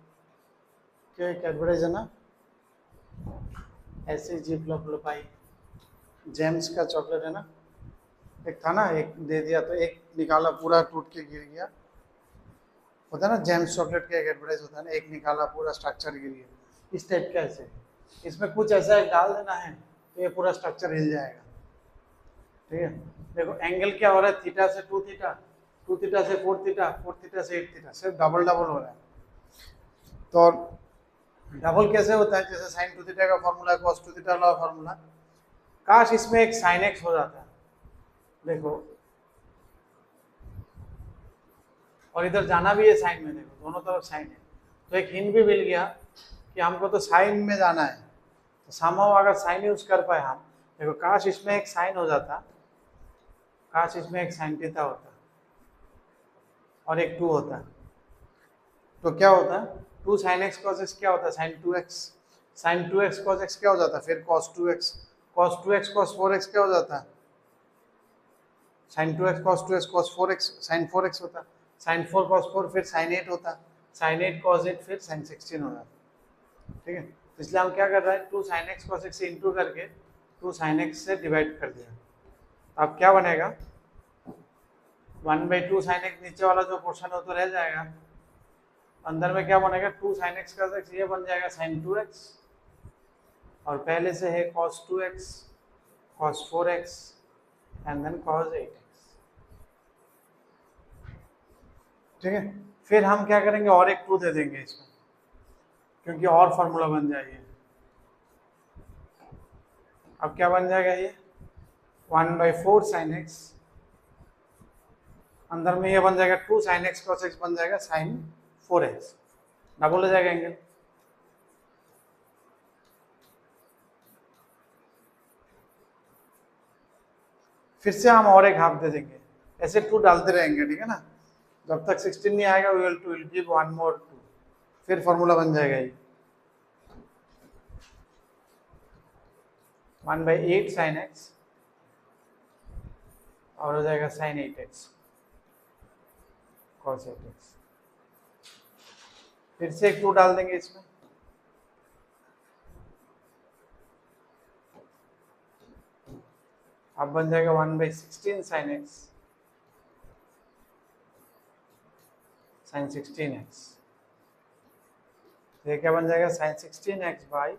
क्या कैडबरीज है ना ऐसे जी पाई जेम्स का चॉकलेट है ना एक था ना एक दे दिया तो एक निकाला पूरा टूट के गिर गया होता है ना जेम्स चॉकलेट का एक एडवर्टाइज होता है ना एक निकाला पूरा स्ट्रक्चर गिर गया इस टाइप का ऐसे इसमें कुछ ऐसा एक डाल देना है तो ये पूरा स्ट्रक्चर हिल जाएगा ठीक है देखो एंगल क्या हो रहा है थीटा से 2 थीटा 2 थीटा से 4 थीटा 4 थीटा से 8 थीटा सिर्फ डबल डबल हो रहा है तो डबल कैसे होता है? जैसे साइन टू थीटा का फॉर्मूला, कॉस टू थीटा वाला फॉर्मूला, काश इसमें एक साइन एक्स हो जाता है, देखो, और इधर जाना भी है साइन में, देखो दोनों तरफ साइन है, तो एक हिंट भी मिल गया कि हमको तो साइन में जाना है, तो समहाउ अगर साइन यूज कर पाए हम, देखो काश इसमें एक साइन हो जाता, काश इसमें एक साइन थीटा होता और एक 2 होता, तो क्या होता? 2 sin x cos x क्या होता? sin 2x, sin 2x cos x क्या हो जाता? फिर cos 2x, cos 2x cos 4x क्या हो जाता? sin 2x cos 2x cos 4x sin 4x होता, sin 4 cos 4 फिर sin 8 होता, sin 8 cos 8 फिर sin 16 हो जाता, ठीक है? तो इसलिए हम क्या कर रहे हैं, 2 sin x cos x से इंटू करके 2 sin x से डिवाइड कर दिया, अब क्या बनेगा? 1/2 sin x, नीचे वाला जो पोर्शन है तो रह जाएगा, अंदर में क्या बनेगा? 2 sin x cos x, ये बन जाएगा sin 2x, और पहले से है cos 2x cos 4x and then cos 8x, ठीक है? फिर हम क्या करेंगे, और एक 2 दे देंगे इसमें, क्योंकि और फॉर्मूला बन जाएगी, अब क्या बन जाएगा ये? 1/4 sin x, अंदर में ये बन जाएगा 2 sin x cos x, बन जाएगा sin 4x, डबल हो जाएगा एंगल, फिर से हम और एक हाफ दे देंगे, ऐसे 2 डालते रहेंगे, ठीक है ना? जब तक 16 नहीं आएगा we will give one more 2, फिर फॉर्मूला बन जाएगा ये 1/8 sin x और हो जाएगा sin 8x cos 8x, फिर से एक 2 डाल देंगे इसमें, अब बन जाएगा 1/16 sin x sin 16x, ये क्या बन जाएगा? sin 16x by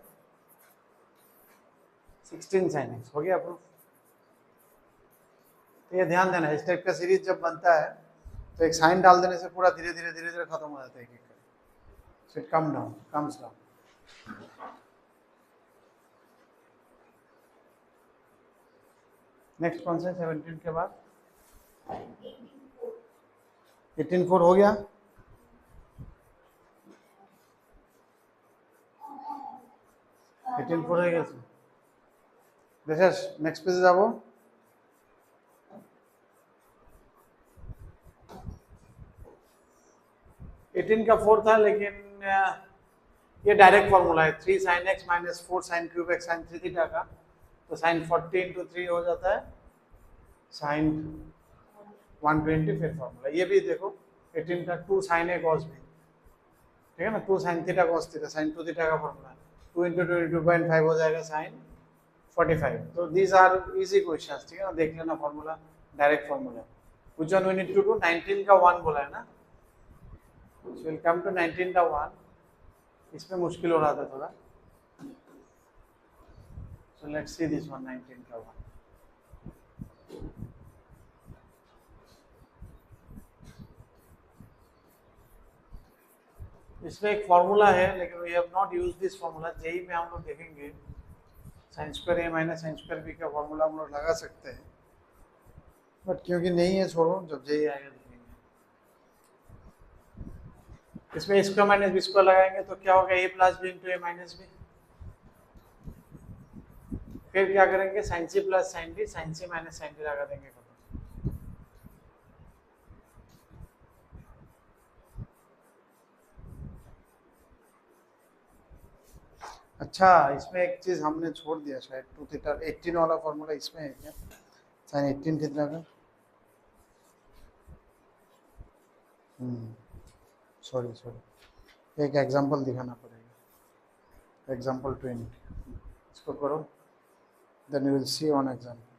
16 sin x, हो गया प्रूफ? तो ये ध्यान देना, इस टाइप का सीरीज जब बनता है तो एक साइन डाल देने से पूरा धीरे धीरे खत्म हो जाता है, एक so it comes down. Next कौन सा? 17 के बाद 18/4 हो गया, হয়ে গেছে, দেখাস নেক্সট পেজে যাব। 18 का 4 था, लेकिन ये डायरेक्ट फॉर्मूला है, 3 sin x minus 4 sin cube x sin 3 theta का, तो sin 40 into 3 हो जाता है sin 120, फिर फॉर्मूला ये भी देखो 18 का 2 sin a cos b, ठीक है ना? 2 sin theta cos theta sin 2 theta का फॉर्मूला 2 into 2 2.5 हो जाएगा sin 45, तो दीज आर इजी क्वेश्चंस, ठीक है ना? देख लेना formula, direct formula. Which one we need to do? 19 का 1 बोला है ना, so we'll come to 19 का 1, इसमें मुश्किल हो रहा था थोड़ा, so let's see this one, 19 का 1। इसमें एक फॉर्मूला है, लेकिन we have not used this formula, JEE में हम लोग देखेंगे sin square a minus sin square b का फॉर्मूला हम लोग लगा सकते हैं, बट क्योंकि नहीं है छोड़ो, जब जेई आएगा देखेंगे। इसमें स्क्वायर माइनस बी स्क्वायर लगाएंगे तो क्या होगा? a plus b into a minus B, फिर क्या करेंगे? sin c plus sin d, sin c minus sin d लगा देंगे। अच्छा, इसमें एक चीज हमने छोड़ दिया शायद, 2 थीटा 18 वाला फॉर्मूला इसमें है क्या? sin 18 थीटा का, सॉरी, एक एग्जांपल दिखाना पड़ेगा, एग्जांपल 20, इसको करो, then you will see on example.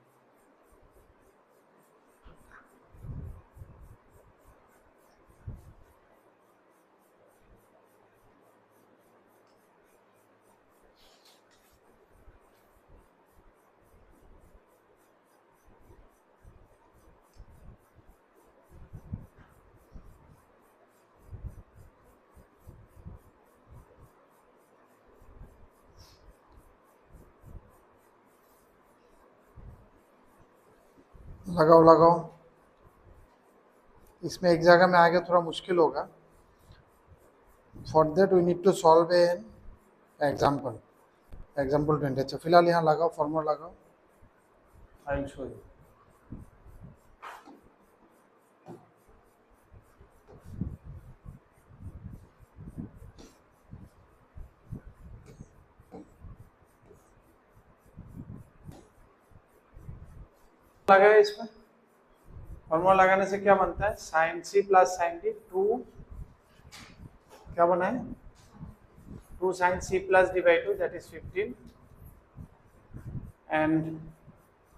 लगाओ लगाओ। इसमें एक जगह में आगे थोड़ा मुश्किल होगा। For that we need to solve an example. Example 20। अच्छा फिलहाल यहाँ लगाओ, फॉर्मूला लगाओ। I will show you. लगाया इसमें फॉर्मूला लगाने से क्या बनता है, साइन सी प्लस साइन डी, टू क्या बना है, 2 sin c plus d by 2 that is 15 and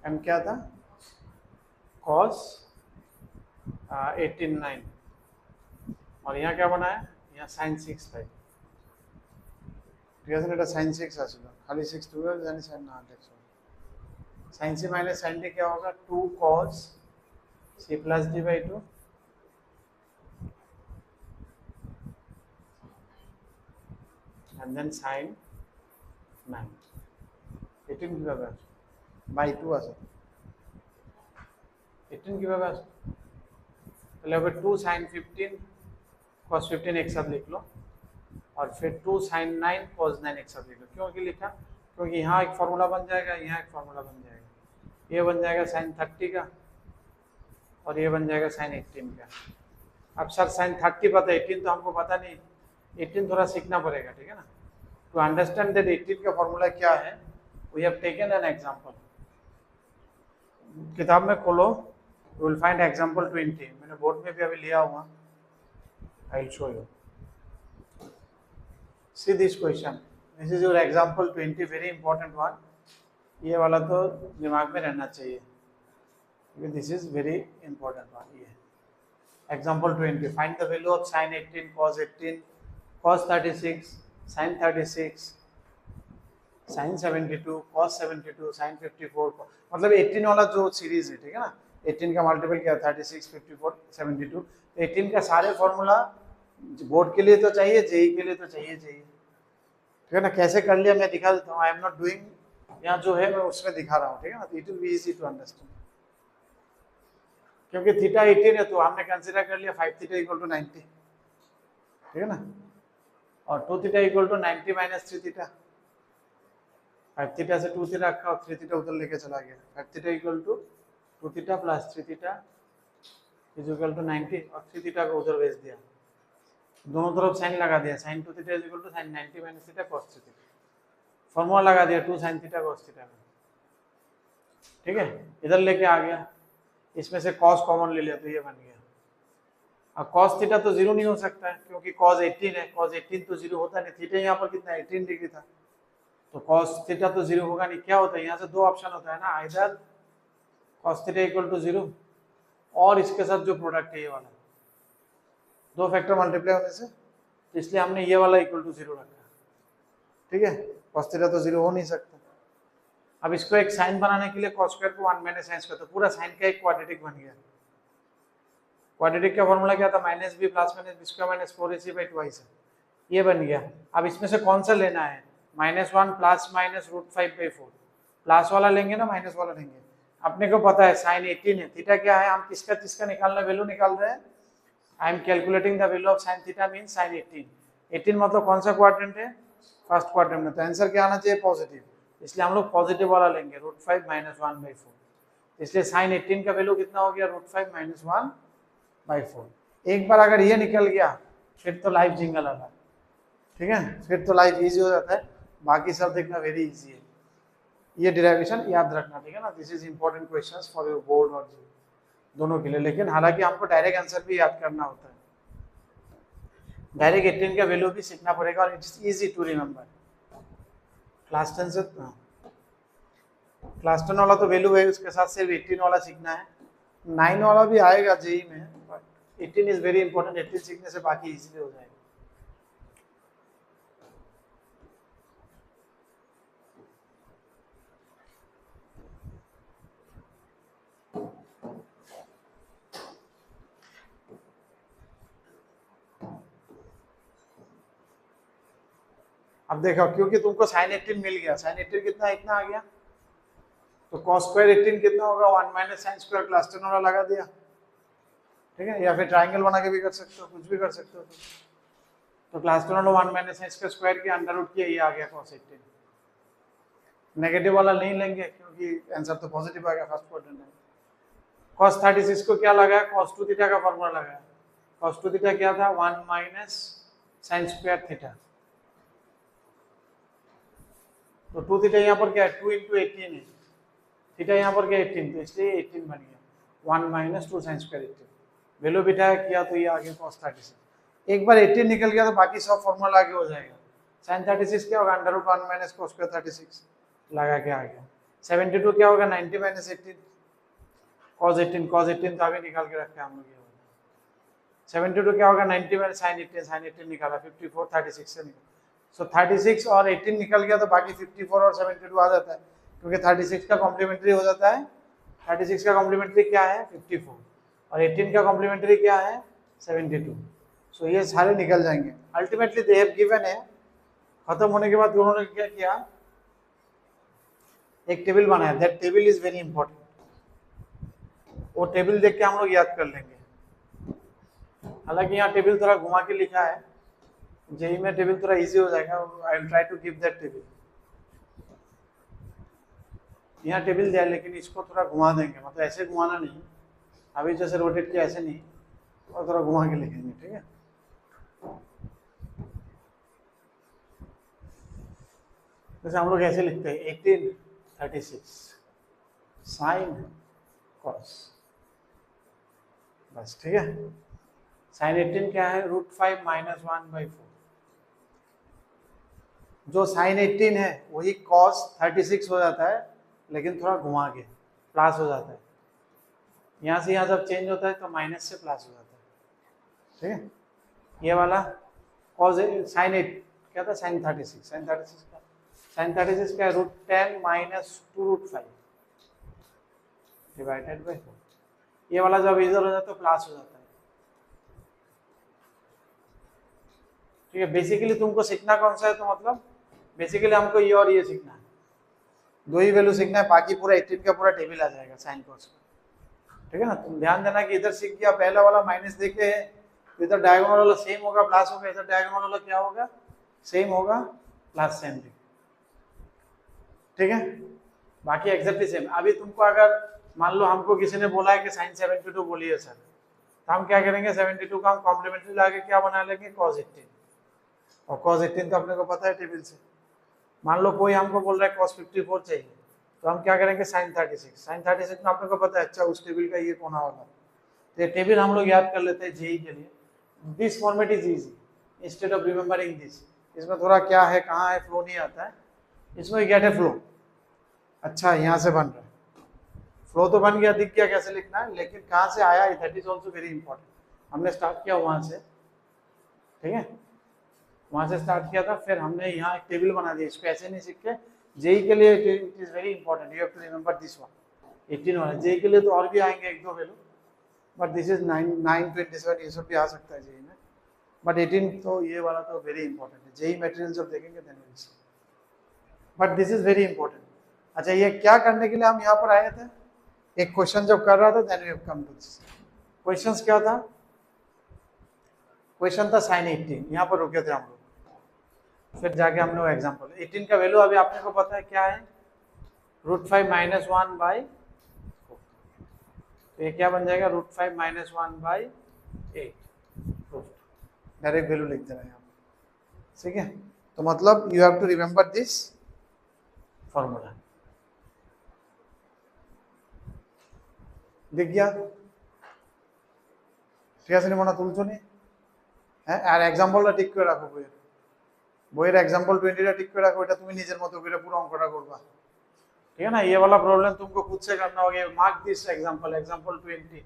m क्या था, cos 18 9 और यहाँ क्या बना है, यहाँ sin 6 5। ঠিক আছে, এটা sin 6 আসছিল, খালি 6 2 জানি sin না দেখছো। sin c minus sin d क्या होगा, 2 cos c plus d by 2 and then sin 9। 18 কিভাবে আসে, বাই 2 আসে। 18 কিভাবে আসে, তাহলে হবে 2 sin 15 cos 15 एक साथ लिख लो और फिर 2 sin 9 cos 9 एक साथ लिख लो। क्यों लिखा, क्योंकि यहाँ एक फॉर्मूला बन जाएगा, यहाँ एक फॉर्मूला बन जाएगा, ये बन जाएगा sin 30 का और ये बन जाएगा sin 18 का। अब सर sin 30 पता है, 18 तो हमको पता नहीं, 18 थोड़ा सीखना पड़ेगा, ठीक है ना। टू अंडरस्टैंड दैट 18 का फॉर्मूला क्या है, we have taken an example. किताब में खोलो, यू विल फाइंड एग्जांपल 20। मैंने बोर्ड में भी अभी लिया हुआ, I will show you. See this question, this is your example 20, very important one. ये वाला तो दिमाग में रहना चाहिए, क्योंकि this is very important one. ये example 20, find the value of sin 18 cos 18 cos 36 sin 36 sin 72 cos 72 sin 54। मतलब 18 वाला जो सीरीज है, ठीक है ना, 18 का मल्टीपल क्या है, 36 54 72। 18 का सारे फॉर्मूला बोर्ड के लिए तो चाहिए, जेई के लिए तो चाहिए, ठीक है ना। कैसे कर लिया मैं दिखा देता हूँ, आई एम नॉट डूइंग, यहाँ जो है मैं उसमें दिखा रहा हूँ, ठीक है ना। It will be easy to understand, क्योंकि थीटा 18 है तो हमने कंसीडर कर लिया 5 थीटा इक्वल टू 90, ठीक है ना, और 2 theta equal to 90 minus 3 theta. 5 theta से 2 थीटा रखा और 3 थीटा उधर लेके चला गया। 5 theta equal to 2 theta plus 3 theta is equal to 90 और 3 थीटा को उधर भेज दिया, दोनों तरफ साइन लगा दिया, sin 2 theta is equal to sin 90 minus theta cos 3 theta. Formula लगा दिया 2 sin थीटा cos थीटा का, ठीक है। इधर लेके आ गया, इसमें से cos कॉमन ले लिया तो ये बन गया। अब cos थीटा तो जीरो नहीं हो सकता है, क्योंकि cos 18 है, cos 18 तो जीरो होता नहीं। थीटा यहाँ पर कितना 18 डिग्री था, तो cos थीटा तो जीरो होगा नहीं। क्या होता है, यहाँ से दो ऑप्शन होता है ना, either cos theta equal to zero और इसके साथ जो प्रोडक्ट है ये वाला, दो फैक्टर मल्टीप्लाई होने से, तो इसलिए हमने ये वाला इक्वल टू जीरो रखा, ठीक है। cos थीटा तो जीरो हो नहीं सकता। अब इसको एक साइन बनाने के लिए cos स्क्वायर को 1 माइनस साइन स्क्वायर, तो पूरा साइन का एक क्वाड्रेटिक बन गया। क्वाड्रेटिक का फॉर्मूला क्या था, minus b plus minus b square minus 4ac by 2ic, ये बन गया। अब इसमें से कौन सा लेना है, -1 प्लस माइनस √5/4, प्लस वाला लेंगे ना माइनस वाला लेंगे। अपने को पता है sin 18 है, थीटा क्या है, हम किसका निकालना, वैल्यू निकाल रहे हैं। I am calculating the value of sin theta mean sin 18 मतलब कौन सा क्वाड्रेंट है, फर्स्ट क्वाड्रेंट में, तो आंसर क्या आना चाहिए, पॉजिटिव, इसलिए हम लोग पॉजिटिव वाला लेंगे, √5 - 1/4। इसलिए sin 18 का वैल्यू कितना हो गया, √5 - 1/4। एक बार अगर ये निकल गया फिर तो लाइफ जिंगल वाला, ठीक है, फिर तो लाइफ इजी हो जाता है। बाकी सब देखना वेरी इजी है, ये डेरिवेशन याद रखना, ठीक है ना। This is important questions for your board और दोनों के लिए। लेकिन हालांकि हमको डायरेक्ट आंसर भी याद करना होता है, डायरेक्ट 18 का वैल्यू भी सीखना पड़ेगा और it's easy to remember. Class 10 से क्लास 10 वाला तो वैल्यू है, उसके साथ सिर्फ 18 वाला सीखना है। 9 वाला भी आएगा जेई में, बट 18 इज वेरी इंपॉर्टेंट। 18 सीखने से बाकी इजीली हो जाएगा। अब देखो, क्योंकि तुमको sin 18 मिल गया, sin 18 कितना, इतना आ गया, तो cos स्क्वायर 18 कितना होगा, 1 minus sine square plus ten वाला लगा दिया, ठीक है, या फिर ट्राइंगल बना के भी कर सकते हो, कुछ भी कर सकते हो। तो क्लास टेन वाला 1 माइनस साइन का स्क्वायर के अंडर रूट किया, ये आ गया cos 18। नेगेटिव वाला नहीं लेंगे क्योंकि आंसर तो पॉजिटिव आएगा फर्स्ट क्वाड्रेंट में। cos 36 को क्या लगा है, cos 2 थीटा का फॉर्मूला लगा है। cos 2 थीटा क्या था, 1 माइनस साइन स्क्वायर थीटा। तो 2 थीटा यहाँ पर क्या है, 2 इंटू 18 है, थीटा यहाँ पर क्या 18, तो इसलिए 18 बन गया, 1 माइनस 2 साइन स्क्वायर 18। वैल्यू बिठाया किया तो ये आ गया cos 36। एक बार 18 निकल गया तो बाकी सब फॉर्मूला आगे हो जाएगा। sin 36 क्या होगा, under root 1 minus cos square 36 लगा के आ गया। 72 क्या होगा, 90 माइनस 18 cos 18 तो अभी निकाल के रखे हम लोग। 72 क्या होगा, 90 माइनस sin 18 निकाला, 54 36 से निकाला। सो 36 और 18 निकल गया तो बाकी 54 और 72 आ जाता है, क्योंकि 36 का कॉम्प्लीमेंट्री हो जाता है। 36 का कॉम्प्लीमेंट्री क्या है, 54, और 18 का कॉम्प्लीमेंट्री क्या है, 72। सो ये सारे निकल जाएंगे। अल्टीमेटली दे हैव गिवन है। खत्म होने के बाद उन्होंने क्या किया, एक टेबल बनाया। That table is very important. वो टेबल देख के हम लोग याद कर लेंगे। हालांकि यहाँ टेबल थोड़ा घुमा के लिखा है, जेई में टेबल थोड़ा इजी हो जाएगा। I will try to give that table. यहाँ टेबल दिया लेकिन इसको थोड़ा घुमा देंगे, मतलब ऐसे घुमाना नहीं, अभी जैसे रोटेट किया ऐसे नहीं, और थोड़ा घुमा के लिखेंगे, ठीक है। जैसे हम लोग ऐसे लिखते हैं 1836 साइन कॉस, बस, ठीक है। साइन 18 क्या है, √5 माइनस 1/4। जो साइन 18 है वही cos 36 हो जाता है, लेकिन थोड़ा घुमा के प्लस हो जाता है। यहाँ से यहाँ जब चेंज होता है तो माइनस से प्लस हो जाता है, ठीक है। ये वाला cos साइन 8 क्या था, साइन 36 क्या, √10 माइनस 2√5 डिवाइडेड बाई 4। ये वाला जब इधर हो जाता है तो प्लस हो जाता है, ठीक है। बेसिकली तुमको सीखना कौन सा है, तो मतलब बेसिकली हमको ये और ये सीखना है, दो ही वैल्यू सीखना है, बाकी पूरा 18 का पूरा टेबल आ जाएगा साइन कॉस का, ठीक है ना। तुम ध्यान देना कि इधर सीख गया पहला वाला माइनस देखे, तो इधर डायगोनल वाला सेम होगा प्लस होगा, इधर डायगोनल वाला क्या होगा, सेम होगा प्लस सेम, ठीक है। बाकी एग्जैक्टली सेम। अभी तुमको अगर मान लो हमको किसी ने बोला है कि साइन 72 बोलिए सर, तो हम क्या करेंगे, 72 का हम कॉम्प्लीमेंट्री लाके क्या बना लेंगे, cos 18, और cos 18 तो अपने को पता है टेबल से। मान लो कोई हमको बोल रहा है cos 54 चाहिए, तो हम क्या करेंगे, साइन 36 में अपने को पता है, अच्छा उस टेबल का ये कोना होगा, तो ये टेबल हम लोग याद कर लेते हैं जेई के लिए। This format is easy instead of remembering this. इसमें थोड़ा क्या है, कहाँ है, फ्लो नहीं आता है, इसमें गेट है फ्लो। अच्छा यहाँ से बन रहा है फ्लो, तो बन गया, दिख गया कैसे लिखना है, लेकिन कहाँ से आया, that is also very important. हमने स्टार्ट किया वहां से, ठीक है, वहां से स्टार्ट किया था, फिर हमने यहाँ एक टेबल बना दिया। इसको ऐसे नहीं सीख के, जेई के लिए it is very important, you have to remember this one 18 वाला। जेई के लिए तो और भी आएंगे एक दो वैल्यू, बट दिस इज 927, ये सब भी आ सकता है जेई में, बट 18 तो ये वाला तो वेरी इंपॉर्टेंट है। जेई मटेरियल जब देखेंगे then will see, but this is very important. अच्छा ये क्या करने के लिए हम यहाँ पर आए थे, एक क्वेश्चन जब कर रहा था, then we have come to this. Questions क्या था, क्वेश्चन था साइन 18, यहाँ पर रुके थे हम लोग, फिर जाके हमने वो एग्जांपल 18 का वैल्यू अभी आपने को पता है क्या है, √5 माइनस 1/4, तो ये क्या बन जाएगा, √5 माइनस 1/8। डायरेक्ट वैल्यू लिख देना यहाँ, ठीक है। तो मतलब you have to remember this formula. दिख गया, ঠিক আছে নি, মনে তুলছো নি? হ্যাঁ, আর এক্সাম্পলটা ঠিক করে রাখো বইয়ের, বইয়ের एग्जांपल 20টা ঠিক করে রাখো, এটা তুমি নিজের মতো করে পুরো অঙ্কটা করবা, ठीक है ना। ये वाला प्रॉब्लम तुमको खुद से करना होगा। Mark this example 20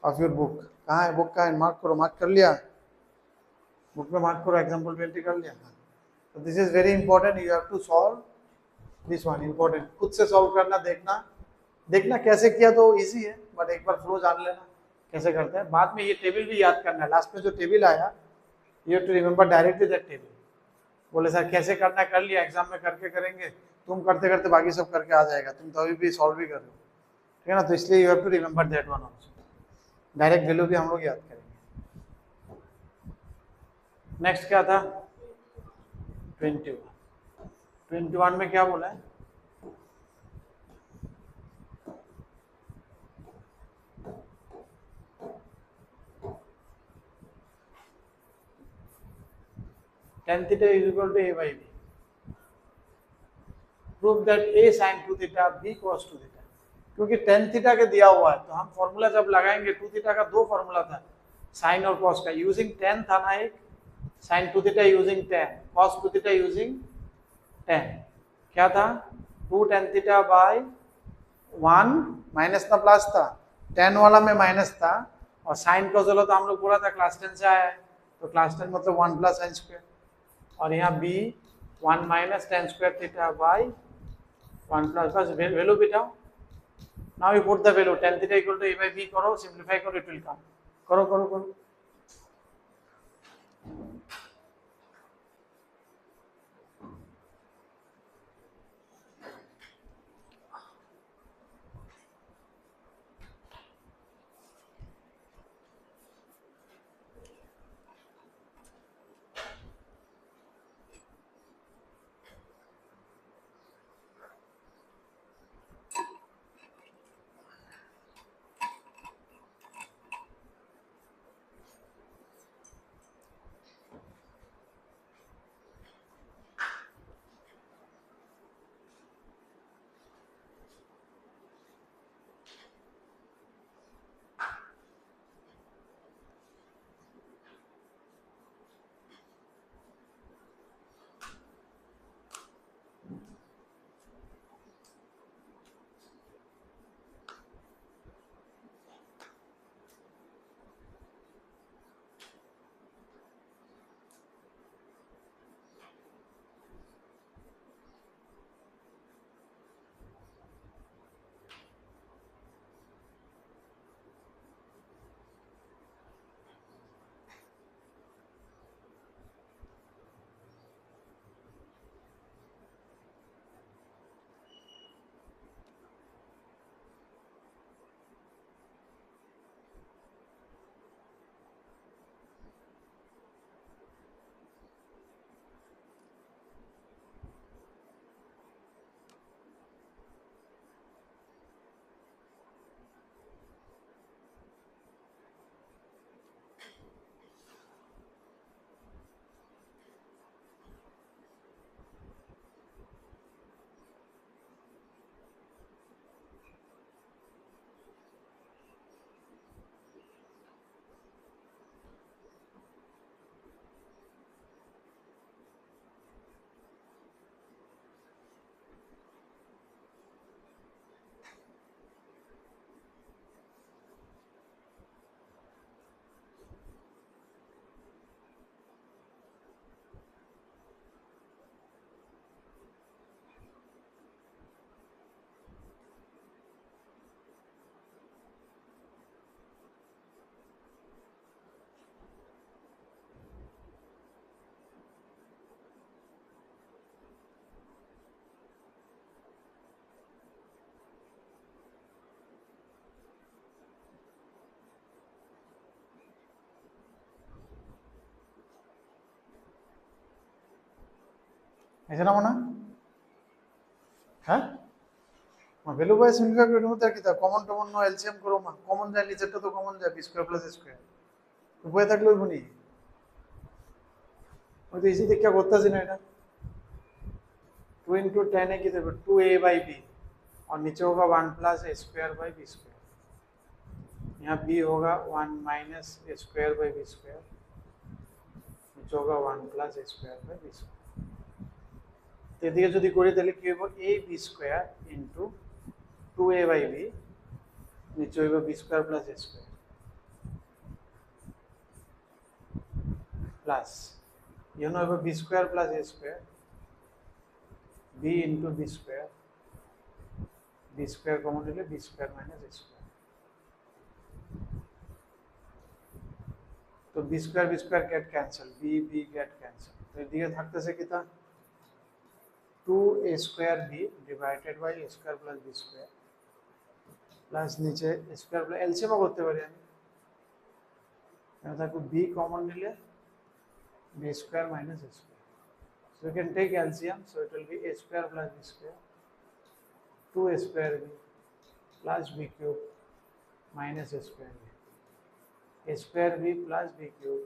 of your book. कहाँ है बुक, का है, मार्क करो, मार्क कर लिया, बुक में मार्क करो, एग्जांपल 20 कर लिया। तो this is very important, you have to solve this one, important. खुद से सॉल्व करना, देखना कैसे किया तो इजी है, बट एक बार फ्लो जान लेना कैसे करते हैं। बाद में ये टेबल भी याद करना है, लास्ट में जो टेबल आया you have to remember directly that table. बोले सर कैसे करना है, कर लिया, एग्जाम में करके करेंगे, तुम करते करते बाकी सब करके आ जाएगा, तुम तो अभी भी सॉल्व भी कर रहे हो, ठीक है ना। तो इसलिए you have to remember that one also. Direct value भी हम लोग याद करेंगे। नेक्स्ट क्या था? 21। 21 में क्या बोला है? tan theta is equal to a by b. Prove that a sin 2 theta b cos 2 theta। क्योंकि tan थीटा के दिया हुआ है तो हम फॉर्मूला जब लगाएंगे 2 थीटा का दो फॉर्मूला था, साइन और कॉस का। यूजिंग tan था ना एक, sin 2 theta using tan, cos 2 theta using tan। क्या था? 2 tan थीटा बाय 1 माइनस ना प्लस था, tan वाला में माइनस था, और साइन को चलो तो हम लोग बोला था क्लास 10 से आया है, तो क्लास 10 मतलब 1 प्लस साइन स्क्वायर, और यहाँ b 1 minus tan square theta by 1 plus, बस value बिठाओ। Now you put the value tan theta equal to a by b करो, simplify करो, it will come। करो करो करो। ऐसे ना होना হ্যাঁ ভ্যালু বাই সিম্পলিফাই করে নিতে কি তা কমন টমন নো এলসিএম করো মা, কমন যায় নিচেরটা তো কমন যায়, বি স্কয়ার প্লাস স্কয়ার উপায় থাকলে ওইগুনি ওই তো ইজি দেখে করতেছি না এটা। 2 इंटू 10 है कितने 2a बाई बी, और नीचे होगा 1 plus a square by b square, यहाँ b होगा 1 minus a square by b square, नीचे होगा 1 plus a square by b square. तो এদিকে যদি করি তাহলে কি হবে a b square into 2a by b, নিচে হবে b square plus a square plus এখানে হবে b square plus a square, b into b square, b square common নিলে b square minus a square. তো b square get cancel, b b get cancel, তো এদিকে থাকতেছে কি তা 2a² b divided by a² plus b² plus নিচে square plus LCM করতে পারি আমি থাকবে b কমন নিলে b² minus a². So you can take LCM, so it will be a² plus b², 2a² b plus b cube minus a² b, a² b plus b cube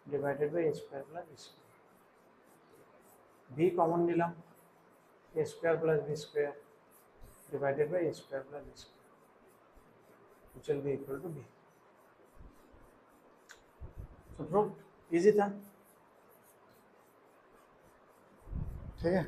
divided by a² plus b². b common নিলাম a² plus b² divided by a² plus b², which will be equal to b. So proved, easy था, ठीक है.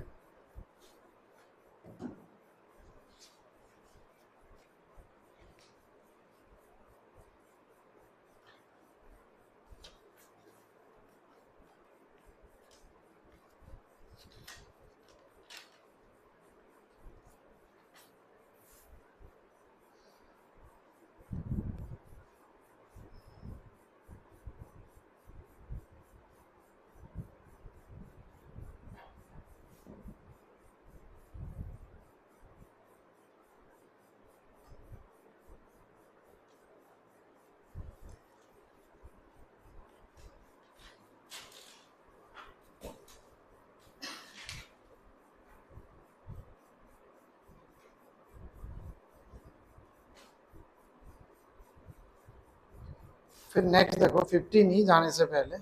फिर next देखो 15 ही जाने से पहले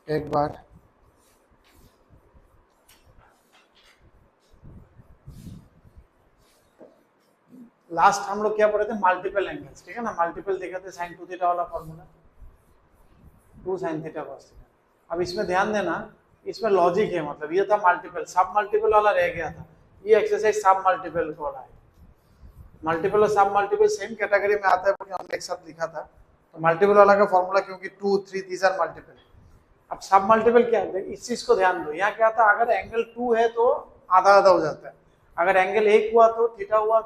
एक बार लास्ट हम लोग क्या पढ़े थे, मल्टीपल एंगल्स, ठीक है ना. मल्टीपल देखे थे sin 2 थीटा वाला formula 2 sin theta cos theta. अब इसमें ध्यान देना, इसमें लॉजिक है, मतलब ये था मल्टीपल, सब मल्टीपल वाला रह गया था, ये एक्सरसाइज सब मल्टीपल वाला है. मल्टीपल और सब मल्टीपल सेम कैटेगरी में आता है क्योंकि हमने एक साथ लिखा था. तो मल्टीपल वाला का फॉर्मूला क्योंकि 2 3 दीज आर मल्टीपल. अब सब मल्टीपल क्या है, इस चीज को ध्यान दो. यहाँ क्या था, अगर एंगल 2 है तो आधा आधा हो जाता है, अगर एंगल 1 हुआ तो थीटा हुआ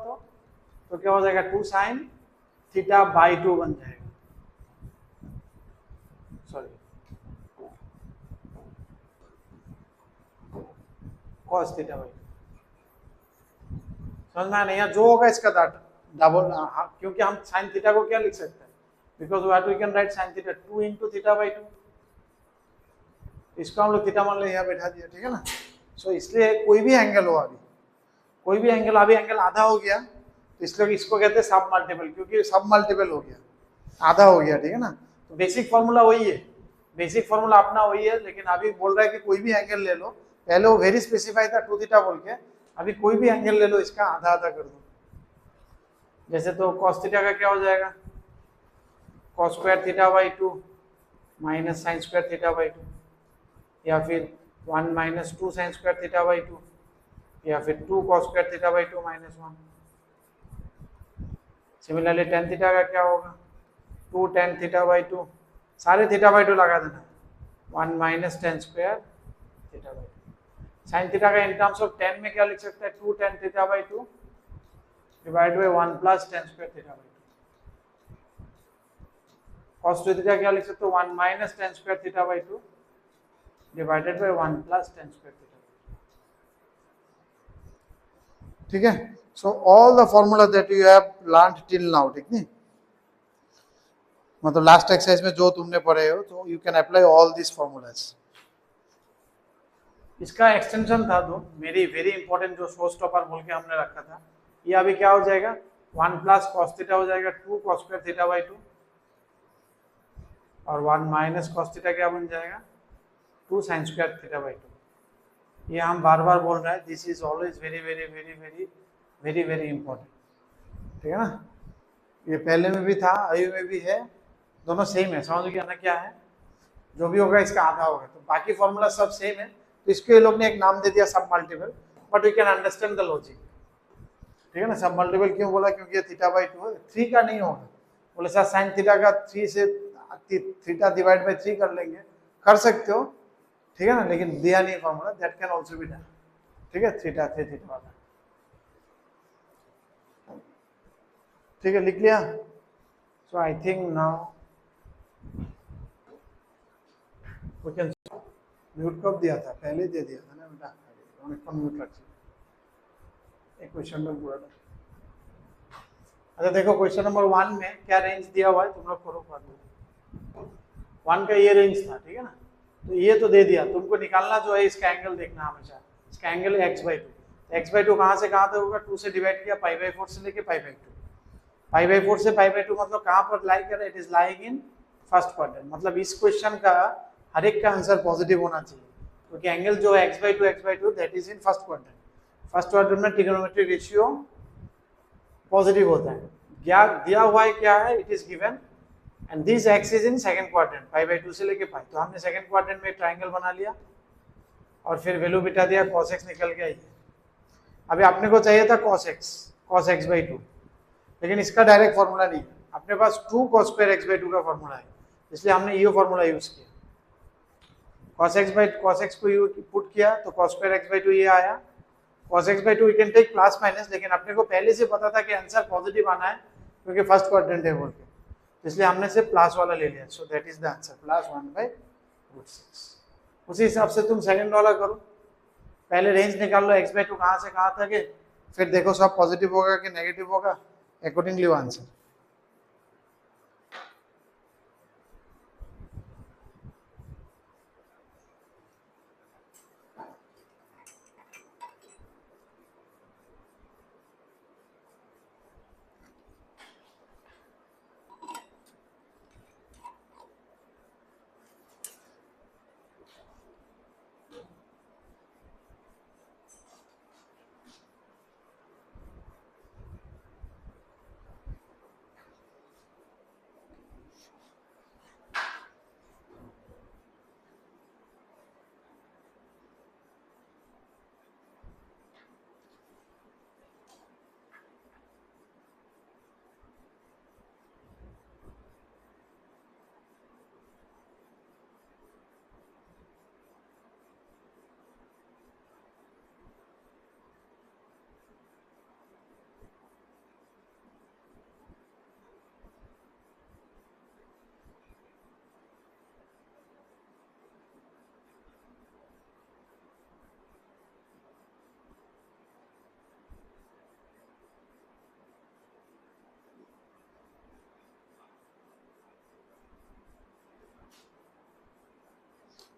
तो क्या हो जाएगा 2 sin थीटा बाई 2 बन जाएगा. Sorry cos theta by 2. समझ में नहीं, जो होगा इसका डबल, क्योंकि हम sin थीटा को क्या लिख सकते हैं, because we can write sin theta 2 into theta by 2. इसको हम लोग थीटा मान ले यहाँ बैठा दिया, ठीक है ना. सो इसलिए कोई भी एंगल हो, अभी कोई भी एंगल, अभी एंगल आधा हो गया तो इसलिए इसको कहते हैं सब मल्टीपल, क्योंकि सब मल्टीपल हो गया, आधा हो गया, ठीक है ना. तो बेसिक फॉर्मूला वही है, बेसिक फॉर्मूला अपना वही है, लेकिन अभी बोल रहा है कि कोई भी एंगल ले लो. पहले वो वेरी स्पेसिफाई था 2 थीटा बोल के, अभी कोई भी एंगल ले लो इसका आधा आधा कर दो. जैसे तो cos थीटा का क्या हो जाएगा, cos² theta by 2 minus sin² theta by 2, या फिर 1 minus 2 sin² थीटा बाई 2, या फिर 2 cos² theta by 2 minus 1. Similarly tan theta का क्या होगा, 2 tan थीटा बाई 2, सारे थीटा बाई 2 लगा देना, 1 minus tan² theta by 2. sin theta का इन टर्म्स ऑफ tan में क्या लिख सकते हैं, 2 tan theta by 2 divide by 1 plus tan² theta by 2. cos theta क्या लिख सकते हो, 1 minus tan² theta by 2 divided by 1 plus tan² theta. ठीक है. So all the formula that you have learned till now, ठीक नहीं, मतलब लास्ट एक्सरसाइज में जो तुमने पढ़े हो, तो you can apply all these formulas. इसका एक्सटेंशन था दो, मेरी वेरी इंपॉर्टेंट जो शो स्टॉपर बोल के हमने रखा था, ये अभी क्या हो जाएगा, 1 plus cos थीटा हो जाएगा 2 cos² थीटा बाई 2, और 1 minus cos थीटा क्या बन जाएगा, 2 sin² थीटा बाई 2. ये हम बार बार बोल रहे हैं, this is always very very very very very very important, ठीक है ना. ये पहले में भी था, अभी में भी है, दोनों सेम है. समझ गया ना क्या है, जो भी होगा इसका आधा होगा. तो बाकी फॉर्मूला सब सेम है, तो इसको ये लोग ने एक नाम दे दिया सब multiple, but we can understand the logic, ठीक है ना. सब मल्टीपल क्यों बोला, क्योंकि ये थीटा बाई 2 है, 3 का नहीं होगा. बोले सर साइन थीटा का 3 से थीटा डिवाइड बाई 3 कर लेंगे, कर सकते हो, ठीक है ना, लेकिन दिया नहीं formula, that can also be done, ठीक है. थीटा वाला, ठीक है, लिख लिया. So I think now we can. Mute कब दिया था, पहले दे दिया था ना बेटा, অনেকক্ষণ মিউট রাখছি এই क्वेश्चनটা পুরোটা। अच्छा देखो क्वेश्चन नंबर 1 में क्या रेंज दिया हुआ है तुम लोग करो कर दो। 1 का ये रेंज था, ठीक है ना, तो ये तो दे दिया, तुमको निकालना जो है इसका एंगल देखना हमेशा, इसका एंगल है x/2। x/2 कहाँ से कहाँ तक होगा, 2 से डिवाइड किया, π/4 से लेके π/2, π/4 से π/2 मतलब कहाँ पर लाई कर, it is lying in first quadrant. मतलब इस क्वेश्चन का हर एक का आंसर पॉजिटिव होना चाहिए, क्योंकि एंगल जो है x/2 that is in first quadrant. First quadrant में ट्रिग्नोमेट्रिक रेशियो पॉजिटिव होता है। क्या दिया हुआ है, क्या है, it is given and this x is in second quadrant, π/2 से लेके π। तो हमने सेकंड क्वाड्रेंट में ट्रायंगल बना लिया और फिर वैल्यू बिठा दिया, cos x निकल गया। ये अभी अपने को चाहिए था cos x/2, लेकिन इसका डायरेक्ट फॉर्मूला नहीं है, अपने पास 2 cos² x/2 का फॉर्मूला है, इसलिए हमने ये फॉर्मूला यूज किया। cos x को पुट किया तो cos² x/2 ये आया। cos x/2 we can take plus minus, लेकिन अपने को पहले से पता था कि आंसर पॉजिटिव आना है क्योंकि फर्स्ट क्वाड्रेंट है बोल के, इसलिए हमने से प्लस वाला ले लिया। So that is the answer +1/√6। उसी हिसाब से तुम सेकंड वाला करो, पहले रेंज निकाल लो x/2 कहाँ से कहाँ तक है, फिर देखो सब पॉजिटिव होगा कि नेगेटिव होगा, अकॉर्डिंगली वो आंसर।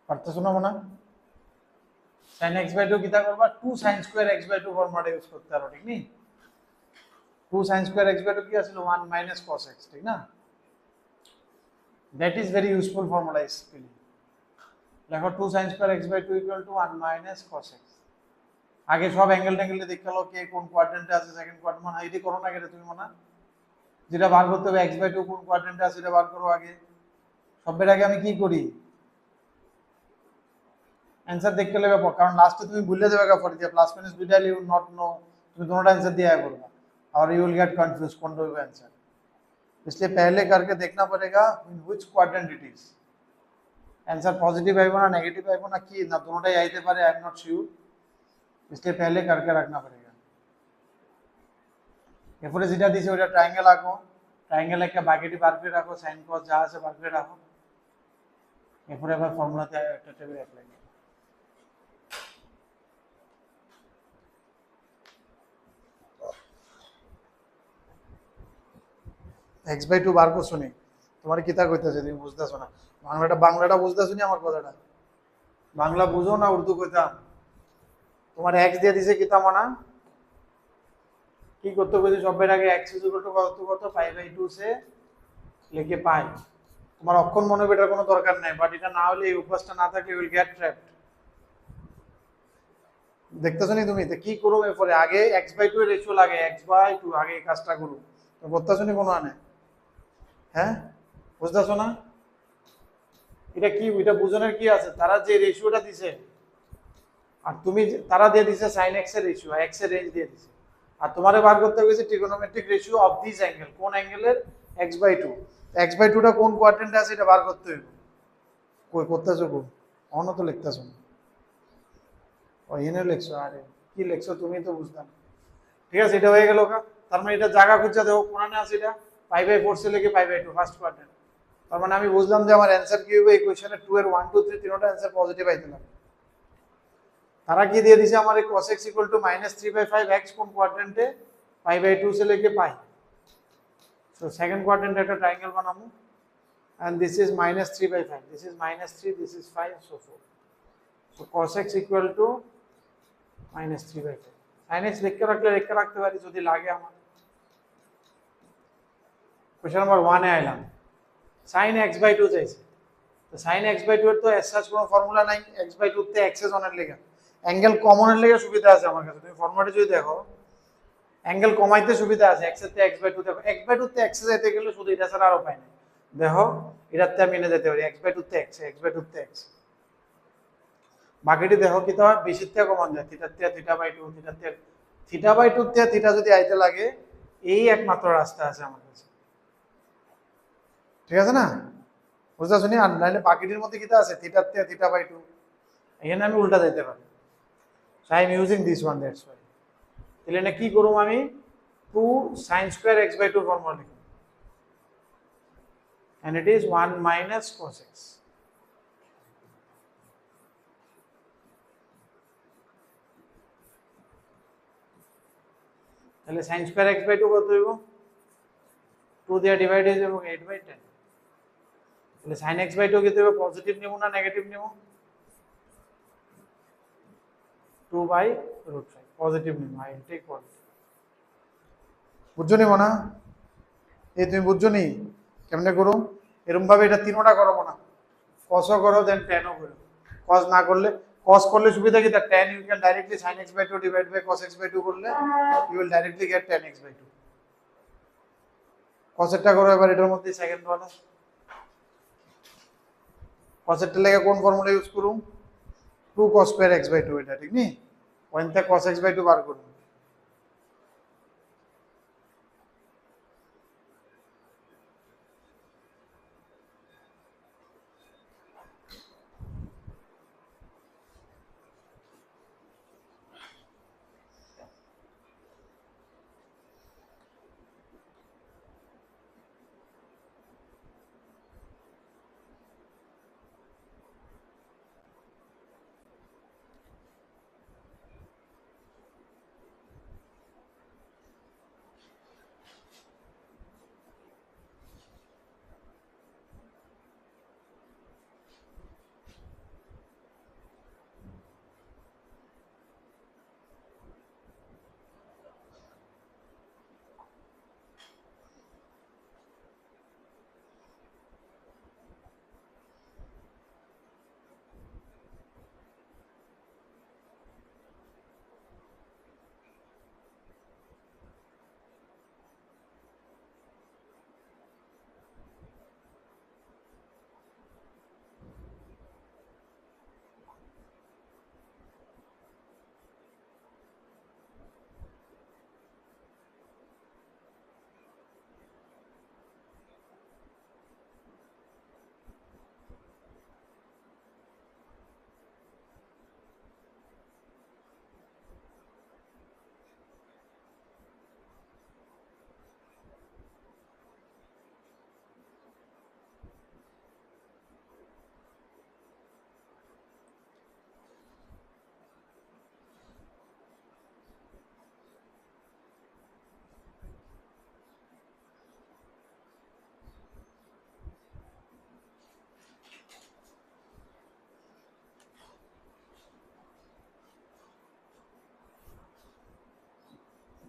পারতেছো না মনে sin x/2 কিতা করবা, 2 sin² x/2 ফর্মুলাটা ইউজ করতে পারো, ঠিক নি? 2 sin² x/2 কি আছিল, 1 - cos x, ঠিক না? That is very useful formula इसके लिए। দেখো 2 sin² x/2 = 1 - cos x। আগে সব অ্যাঙ্গেল ট্যাঙ্গেল দেখে লো কে কোন কোয়াড্রেন্টে আছে, সেকেন্ড কোয়াড্রেন্ট মানে এইটি করো না, কেটে তুমি মনে যেটা বার করতে হবে x/2 কোন কোয়াড্রেন্টে আছে সেটা বার করো আগে। সবের আগে আমি কি করি, आंसर देख के लेगा, कारण लास्ट में तुम्हें भूल जाएगा फॉर दिया प्लस माइनस दुइटा यू नॉट नो, तुम्हें दोनों आंसर दिया है करना और यू विल गेट कंफ्यूज कौन सा होगा आंसर, इसलिए पहले करके देखना पड़ेगा in which quadrant it is. Answer positive आएगा ना नेगेटिव आएगा ना कि ना दोनोंटाই आইতে পারে, आई एम नॉट श्योर, इसलिए पहले करके रखना पड़ेगा। এরপরে যেটা দিছে ওটা ট্রায়াঙ্গেল আঁকো, ট্রায়াঙ্গেল একটা বাকিটি বার করে রাখো, sin cos যা আছে বার করে রাখো, এরপরে আবার ফর্মুলাতে একটা টেবিল অ্যাপ্লাই করো। x/2 বার করছো নি, তোমার কিতা কইতাছে তুমি বুঝতাছো না, বাংলাটা বুঝতাছো নি আমার কথাটা, বাংলা বুঝো না উর্দু কইতাম। তোমার x দিয়ে দিছে কিতা মানা, কি করতে কইছে সবের আগে x কত π/2 से लेके π। তোমার অক্ষর মনে বেটার কোনো দরকার নাই, বাট এটা না হলে এই উপস্থিত না থাকে উইল গেট ট্র্যাপড। দেখতেছো নি তুমি, তো কি করো এরপরে আগে x/2 এর রেশিও লাগে, x/2 আগে এই কাজটা করো, তো করতেছো নি কোনো আনে, হ্যাঁ বুঝতেছো না? এটা কি, এটা বুঝানোর কি আছে, তারা যে রেশিওটা দিছে আর তুমি তারা দিয়ে দিছে sin x এর রেশিও, x এর রেঞ্জ দিয়ে দিছে, আর তোমারে বার করতে হয়েছে trigonometric ratio of this angle, কোন অ্যাঙ্গেলের, x/2। x/2টা কোন কোয়াড্রেন্টে আছে এটা বার করতে হবে, কই করতেছো কো অন্য তো লিখতেছো না, ও এনে লিখছো, আরে কি লিখছো তুমি তো বুঝতাম। ঠিক আছে, এটা হয়ে গেল কা, তার মানে এটা জায়গা খুঁজে দেখো কোনানে আছে, এটা π/4 से लेके π/2 ফার্স্ট কোয়াড্রেন্ট, তার মানে আমি বুঝলাম যে আমার অ্যানসার কি হবে, এই কোশ্চেনে 2 এর 1 2 3 তিনটা অ্যানসার পজিটিভ আইতে লাগে। तारा की दिए दिसे हमारे cos x equal to -3/5 x কোন কোয়াড্রেন্টে π/2 से लेके पाई। सो सेकंड क्वाड्रेंट একটা ट्रायंगल বানাবো and this is -3/5, this is -3, this is 5, so forth. So cos x equal to -3/5. sin x লিখে রাখতে পারি যদি লাগে আমার। क्वेश्चन नंबर 1 এ আইলাম, sin x/2 চাইছে। তো sin x/2 এর তো এস সাচ কোনো ফর্মুলা নাই, x/2 তে এক্সেস অনের লেগে অ্যাঙ্গেল কমনের লেগে সুবিধা আছে আমার কাছে। তুমি ফর্মুলাটা যদি দেখো অ্যাঙ্গেল কমাইতে সুবিধা আছে, x এর তে x/2 দেখো, x/2 তে এক্সেস যেতে গেলে শুধু এটা ছাড়া আরো পাই না। দেখো এটাতে আমি এনে যেতে পারি x/2 তে x, x/2 তে x। বাকিটি দেখো কি তো বেশির থেকে কমান যায়, থিটার থেকে থিটা/2, থিটার থেকে থিটা/2 তে থিটা যদি আইতে লাগে, এই একমাত্র রাস্তা আছে আমার কাছে। ঠিক আছে না? বুঝতে শুনি, আর নাইলে বাকিটির মধ্যে কিটা আছে থিটার থেকে থিটা/2, এখানে আমি উল্টা দিতে পারি। So I am using this one, that's why. তাহলে এটা কি করব আমি 2 sin² x/2 ফর্মুলা লিখব, and it is 1 minus cos x. তাহলে sin² x/2 কত হইব, 2 দিয়ে ডিভাইড হয়ে যাবে 8/10। তাহলে sin x/2 কত হবে, পজিটিভ নিব না নেগেটিভ নিব, 2/√5 পজিটিভ নিব, আই উইল টেক পজিটিভ। বুঝছো নি মনা, এই তুমি বুঝছো নি কেমনে করো, এরকম ভাবে এটা তিনটা করব না, cos করো দেন tan করো। cos না করলে, cos করলে সুবিধা কি, তা tan you can directly sin x/2 divided by cos x/2 করলে you will directly get tan x/2। cos এরটা করো এবার এটার মধ্যে সেকেন্ড ওয়ান, cos এরটা লাগে কোন ফর্মুলা ইউজ করুম, 2 cos² x/2, এটা ঠিক নি, ওইটা cos x/2 বার করুন।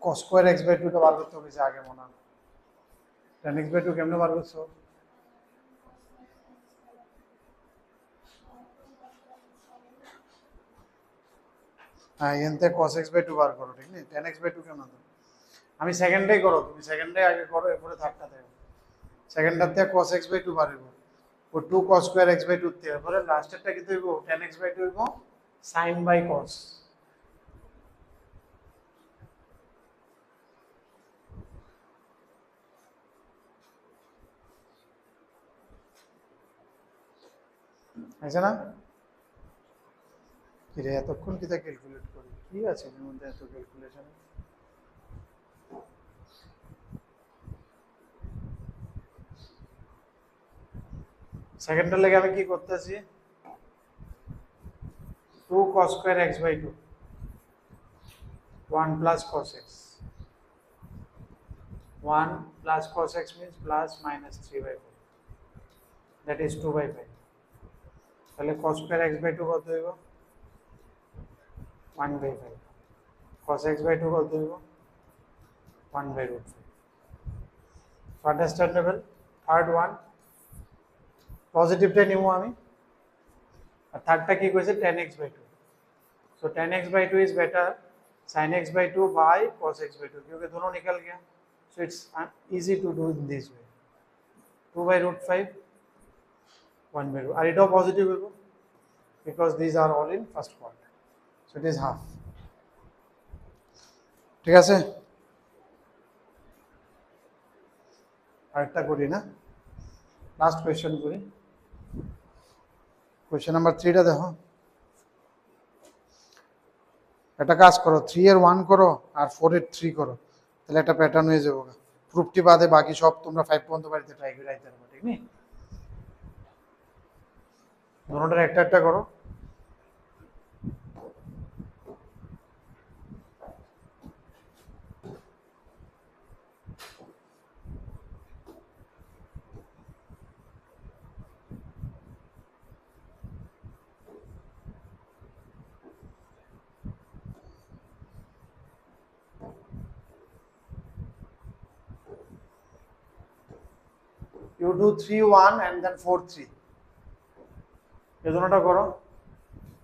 cos² x/2 টা বার করতে হবে যে আগে মনে হয়, tan x/2 কেমনে বার করছো, হ্যাঁ এনতে cos x/2 বার করো, ঠিক নেই, tan x/2 কেমন হবে, আমি সেকেন্ডটাই করো, তুমি সেকেন্ডটাই আগে করো, এরপরে থার্ডটা দেখো। সেকেন্ডটাতে cos x/2 বার হইব, ও 2 cos² x/2 তে, এরপরে লাস্টেরটা কি হইব, tan x/2 হইব sin/cos। আছে না, কিরে এতক্ষণ কিটা ক্যালকুলেট করি, কি আছে এর মধ্যে এত ক্যালকুলেশন। সেকেন্ডের লাগে আমি কি করতেছি, 2 cos square x by 2, 1 plus cos x, 1 plus cos x means plus minus 3 by 4, that is 2 by 5. তাহলে cos square x by 2 কত হইব 1 by 5, cos x by 2 কত হইব 1 by root 5. So understandable. Third one, পজিটিভটা নিব আমি, আর থার্ডটা কি কইছে tan x by 2. So tan x by 2 is better sin x by 2 by cos x by 2, क्योंकि दोनों निकल गया. So it's easy to do in this way. 2 by root 5, 1 by root. আর এটাও positive হইব because these are all in first quadrant. So it is half. ঠিক আছে, আরেকটা করি না, লাস্ট কোয়েশ্চেন করি। কোয়েশ্চেন নাম্বার 3টা দেখো। একটা কাজ করো, 3 এর 1 করো আর 4 এর 3 করো, তাহলে একটা প্যাটার্ন হয়ে যাবে। প্রুফটি বাদে বাকি সব তোমরা 5 পর্যন্ত বাড়িতে ট্রাই করে আইতে পারবে, ঠিক নেই? দুটোটার একটা একটা করো। You do 3 1 and then 4 3, ये दोनों करो,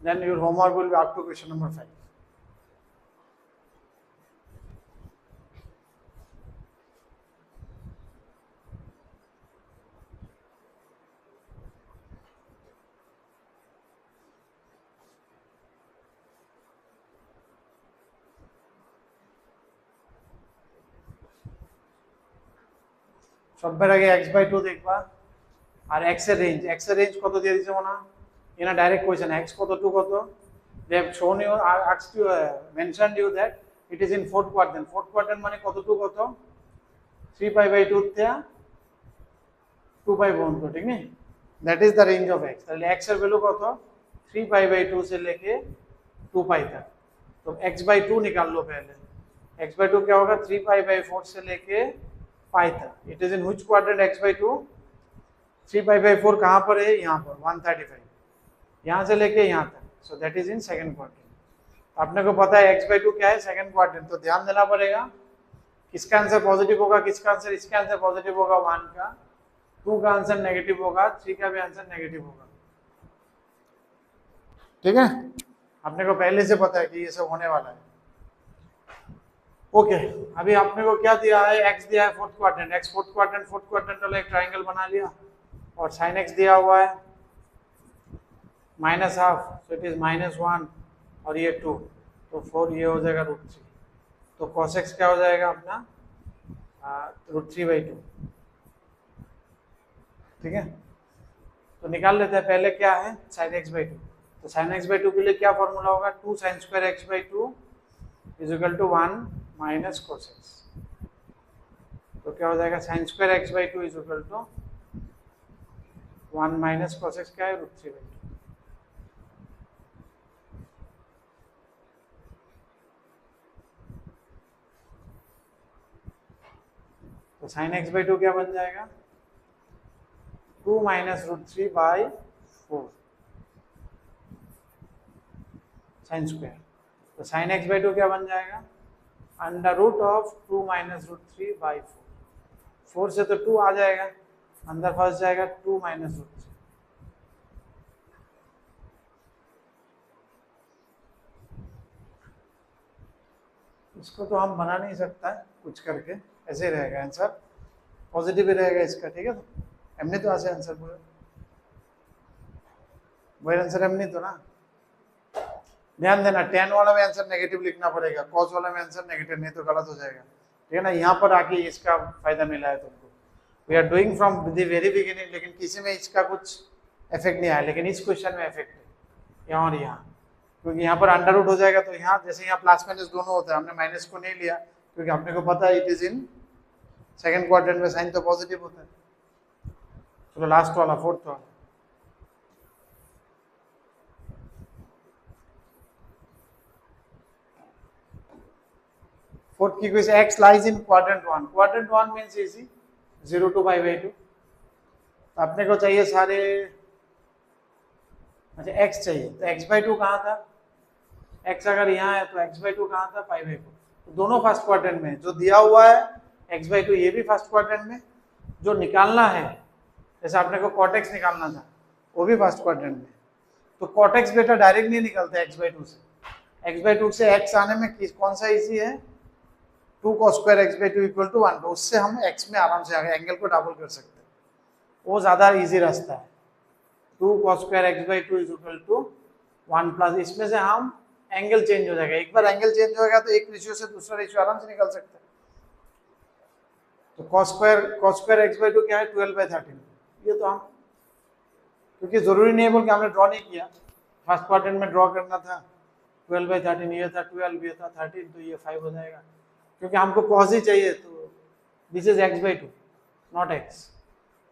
then your homework will be up to question number 5. সবের আগে x by 2 দেখবা, আর x এর রেঞ্জ কত দিয়ে দিছে মনে হয় এনা ডাইরেক্ট কোয়েশ্চেন, x কত 2 কত, they have shown you or asked you mentioned you that it is in fourth quadrant মানে কত 2 কত 3 pi by 2 তে 2 pi পর্যন্ত, ঠিক নেই? that is the range of x. তাহলে x এর ভ্যালু কত 3 pi by 2 से लेके 2 pi तक, तो x by 2 निकाल लो पहले। x by 2 क्या होगा 3 pi by 4 से लेके pi तक। It is in which quadrant x by 2, 3 pi by 4 कहाँ पर है, यहाँ पर 135, यहाँ से लेके यहाँ तक, so that is in second quadrant. आपने को पता है x by 2 क्या है सेकंड क्वाड्रेंट, तो ध्यान देना पड़ेगा किसका आंसर पॉजिटिव होगा, किसका आंसर, इसका आंसर पॉजिटिव होगा 1 का, 2 का आंसर नेगेटिव होगा, 3 का भी आंसर नेगेटिव होगा, ठीक है? आपने को पहले से पता है कि ये सब होने वाला है। ओके, अभी आपने को क्या दिया है, x दिया है fourth quadrant, x fourth quadrant वाला एक ट्रायंगल बना लिया, और sin x दिया हुआ है -12, सो इट इज -1 और ये 2, तो 4 ये हो जाएगा √3, तो cos x क्या हो जाएगा अपना √3/2, ठीक है? तो निकाल लेते हैं, पहले क्या है sin x/2, तो sin x/2 के लिए क्या फॉर्मूला होगा, 2 sin square x/2 is equal to 1 minus cos x, तो क्या हो जाएगा sin square x/2 is equal to 1 minus cos x, क्या है √3/2। तो sin x/2 क्या बन जाएगा 2 माइनस √3/4 sin स्क्वायर, तो sin x/2 क्या बन जाएगा √2 माइनस √3/4, 4 से तो 2 आ जाएगा, अंदर फंस जाएगा 2 माइनस √3, इसको तो हम बना नहीं सकता है कुछ करके, ऐसे रहेगा आंसर, पॉजिटिव ही रहेगा इसका, ठीक है? तो एमने तो ऐसे आंसर पूरा वही आंसर एमने तो ना, ध्यान देना tan वाला में आंसर नेगेटिव लिखना पड़ेगा, cos वाला में आंसर नेगेटिव, नहीं तो गलत हो जाएगा, ठीक है ना? यहाँ पर आके इसका फायदा मिला है तुमको, we are doing from the very beginning, लेकिन किसी में इसका कुछ इफेक्ट नहीं आया, लेकिन इस क्वेश्चन में इफेक्ट है यहाँ और यहाँ, क्योंकि यहाँ पर अंडर रूट हो जाएगा, तो यहाँ जैसे यहाँ प्लस माइनस दोनों होता है, हमने माइनस को नहीं लिया क्योंकि आपने को पता है it is in second quadrant में साइन तो पॉजिटिव होता है। चलो लास्ट वाला, फोर्थ वाला, फोर्थ की question, x lies in quadrant 1. Quadrant 1 means easy 0 to π/2. तो अपने को चाहिए सारे, अच्छा x चाहिए, तो x/2 कहाँ था, x अगर यहाँ है तो x/2 कहाँ था, π/2. तो दोनों फर्स्ट क्वाड्रेंट में, जो दिया हुआ है x/2 ये भी फर्स्ट क्वाड्रेंट में, जो निकालना है जैसे आपने को cot x निकालना था वो भी फर्स्ट क्वाड्रेंट में. तो cot x बेटा डायरेक्ट नहीं निकलता x/2 से, x/2 से x आने में कौन सा इजी है, 2 cos square x/2 equal to 1. तो उससे हम x में आराम से आगे एंगल को डबल कर सकते हैं, वो ज्यादा इजी रास्ता है. 2 cos square x/2 is equal to 1 plus, इसमें से हम एंगल चेंज हो जाएगा, एक बार एंगल चेंज होगा तो एक रेशियो से दूसरा रेशियो आराम से निकल सकता है. तो cos square x/2 क्या है, 12/13. ये तो हम, क्योंकि जरूरी नहीं है बोल के हमने ड्रॉ नहीं किया, फर्स्ट क्वाड्रेंट में ड्रॉ करना था, 12/13 ये था, 12 ये था, 13 तो ये 5 हो जाएगा, क्योंकि हमको cos ही चाहिए. तो this is x/2 not x,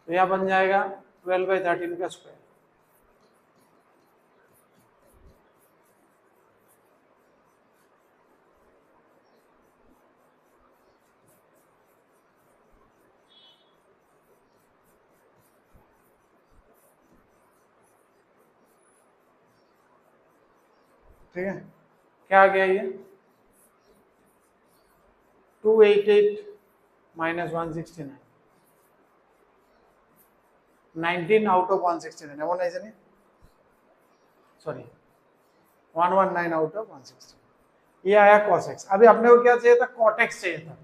तो यह बन जाएगा 12/13 का स्क्वायर. ठीक है, क्या आ गया ये 288 माइनस 169, 19 आउट ऑफ 169, एमन ऐसे नहीं, सॉरी 119 आउट ऑफ 169. ये आया cos x. अभी अपने को क्या चाहिए था, cot x चाहिए था,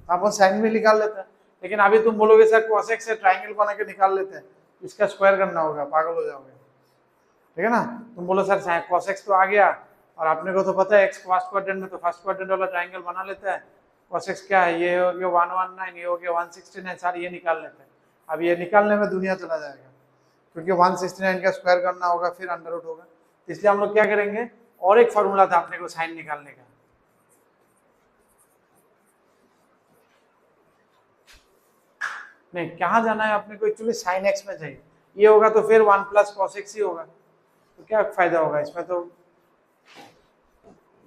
अपन साइन में निकाल लेते हैं. लेकिन अभी तुम बोलोगे सर cos x से ट्राइंगल बना के निकाल लेते हैं, इसका स्क्वायर करना होगा, पागल हो जाओगे. ठीक है ना, तुम बोलो सर cos x तो आ गया, और आपने को तो पता है x फर्स्ट क्वाड्रेंट में, तो फर्स्ट क्वाड्रेंट वाला ट्राइंगल बना लेता है. cos x क्या है, ये हो गया 119, ये हो गया 169, सर ये निकाल लेते हैं. अब ये निकालने में दुनिया चला जाएगा, क्योंकि 169 का स्क्वायर करना होगा, फिर अंडर रूट होगा. इसलिए हम लोग क्या करेंगे, और एक फॉर्मूला था अपने को साइन निकालने का, नहीं कहाँ जाना है अपने को, एक्चुअली साइन एक्स में चाहिए. ये होगा तो फिर 1 प्लस cos x ही होगा, तो क्या फायदा होगा इसमें, तो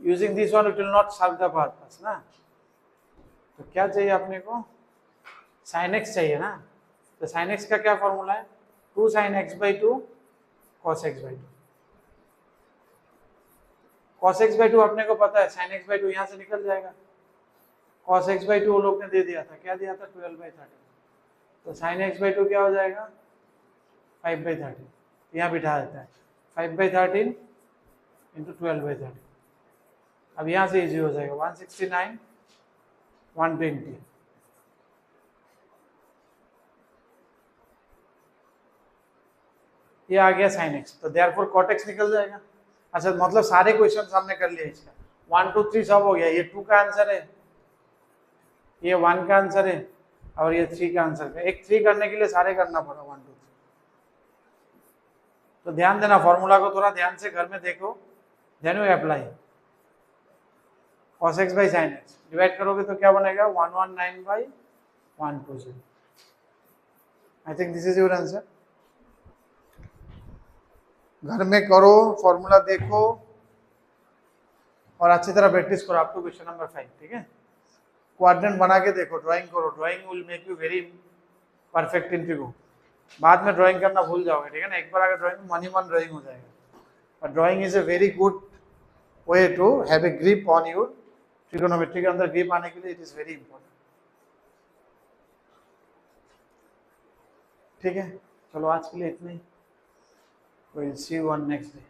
using this one it will not serve the purpose ना. तो क्या चाहिए अपने को, साइन एक्स चाहिए ना. तो साइन एक्स का क्या फॉर्मूला है, 2 sin x/2 cos x/2. cos x/2 अपने को पता है, sin x/2 यहाँ से निकल जाएगा, cos x/2 वो लोग ने दे दिया था, क्या दिया था, 12/13. तो sin x/2 क्या हो जाएगा, 5/13. यहाँ बिठा देता है 5/13 इंटू 12/13. अब यहाँ से इजी हो जाएगा, 169 120. ये आ गया sin x, तो देयरफॉर cot x निकल जाएगा. अच्छा मतलब सारे क्वेश्चन हमने कर लिए इसका, 1 2 3 सब हो गया. ये 2 का आंसर है, ये 1 का आंसर है, और ये 3 का आंसर है. एक 3 करने के लिए सारे करना पड़ा 1 2 3. तो ध्यान देना, फॉर्मूला को थोड़ा ध्यान से घर में देखो, then you apply. cos x by sin x divide करोगे तो क्या बनेगा, 119 by 120. I think this is your answer. घर में करो, फॉर्मूला देखो, और अच्छी तरह प्रैक्टिस करो अप टू क्वेश्चन नंबर 5. ठीक है, क्वाड्रेंट बना के देखो, ड्राइंग करो, drawing will make you very perfect in figure. बाद में ड्राइंग करना भूल जाओगे. ठीक है ना, एक बार अगर ड्राइंग मन ही मन ड्राइंग हो जाएगा. और drawing is a very good way to have a grip on your trigonometry. के अंदर ग्रिप आने के लिए इट इज वेरी इंपॉर्टेंट. ठीक है, चलो आज के लिए इतना ही. We'll see you on next day.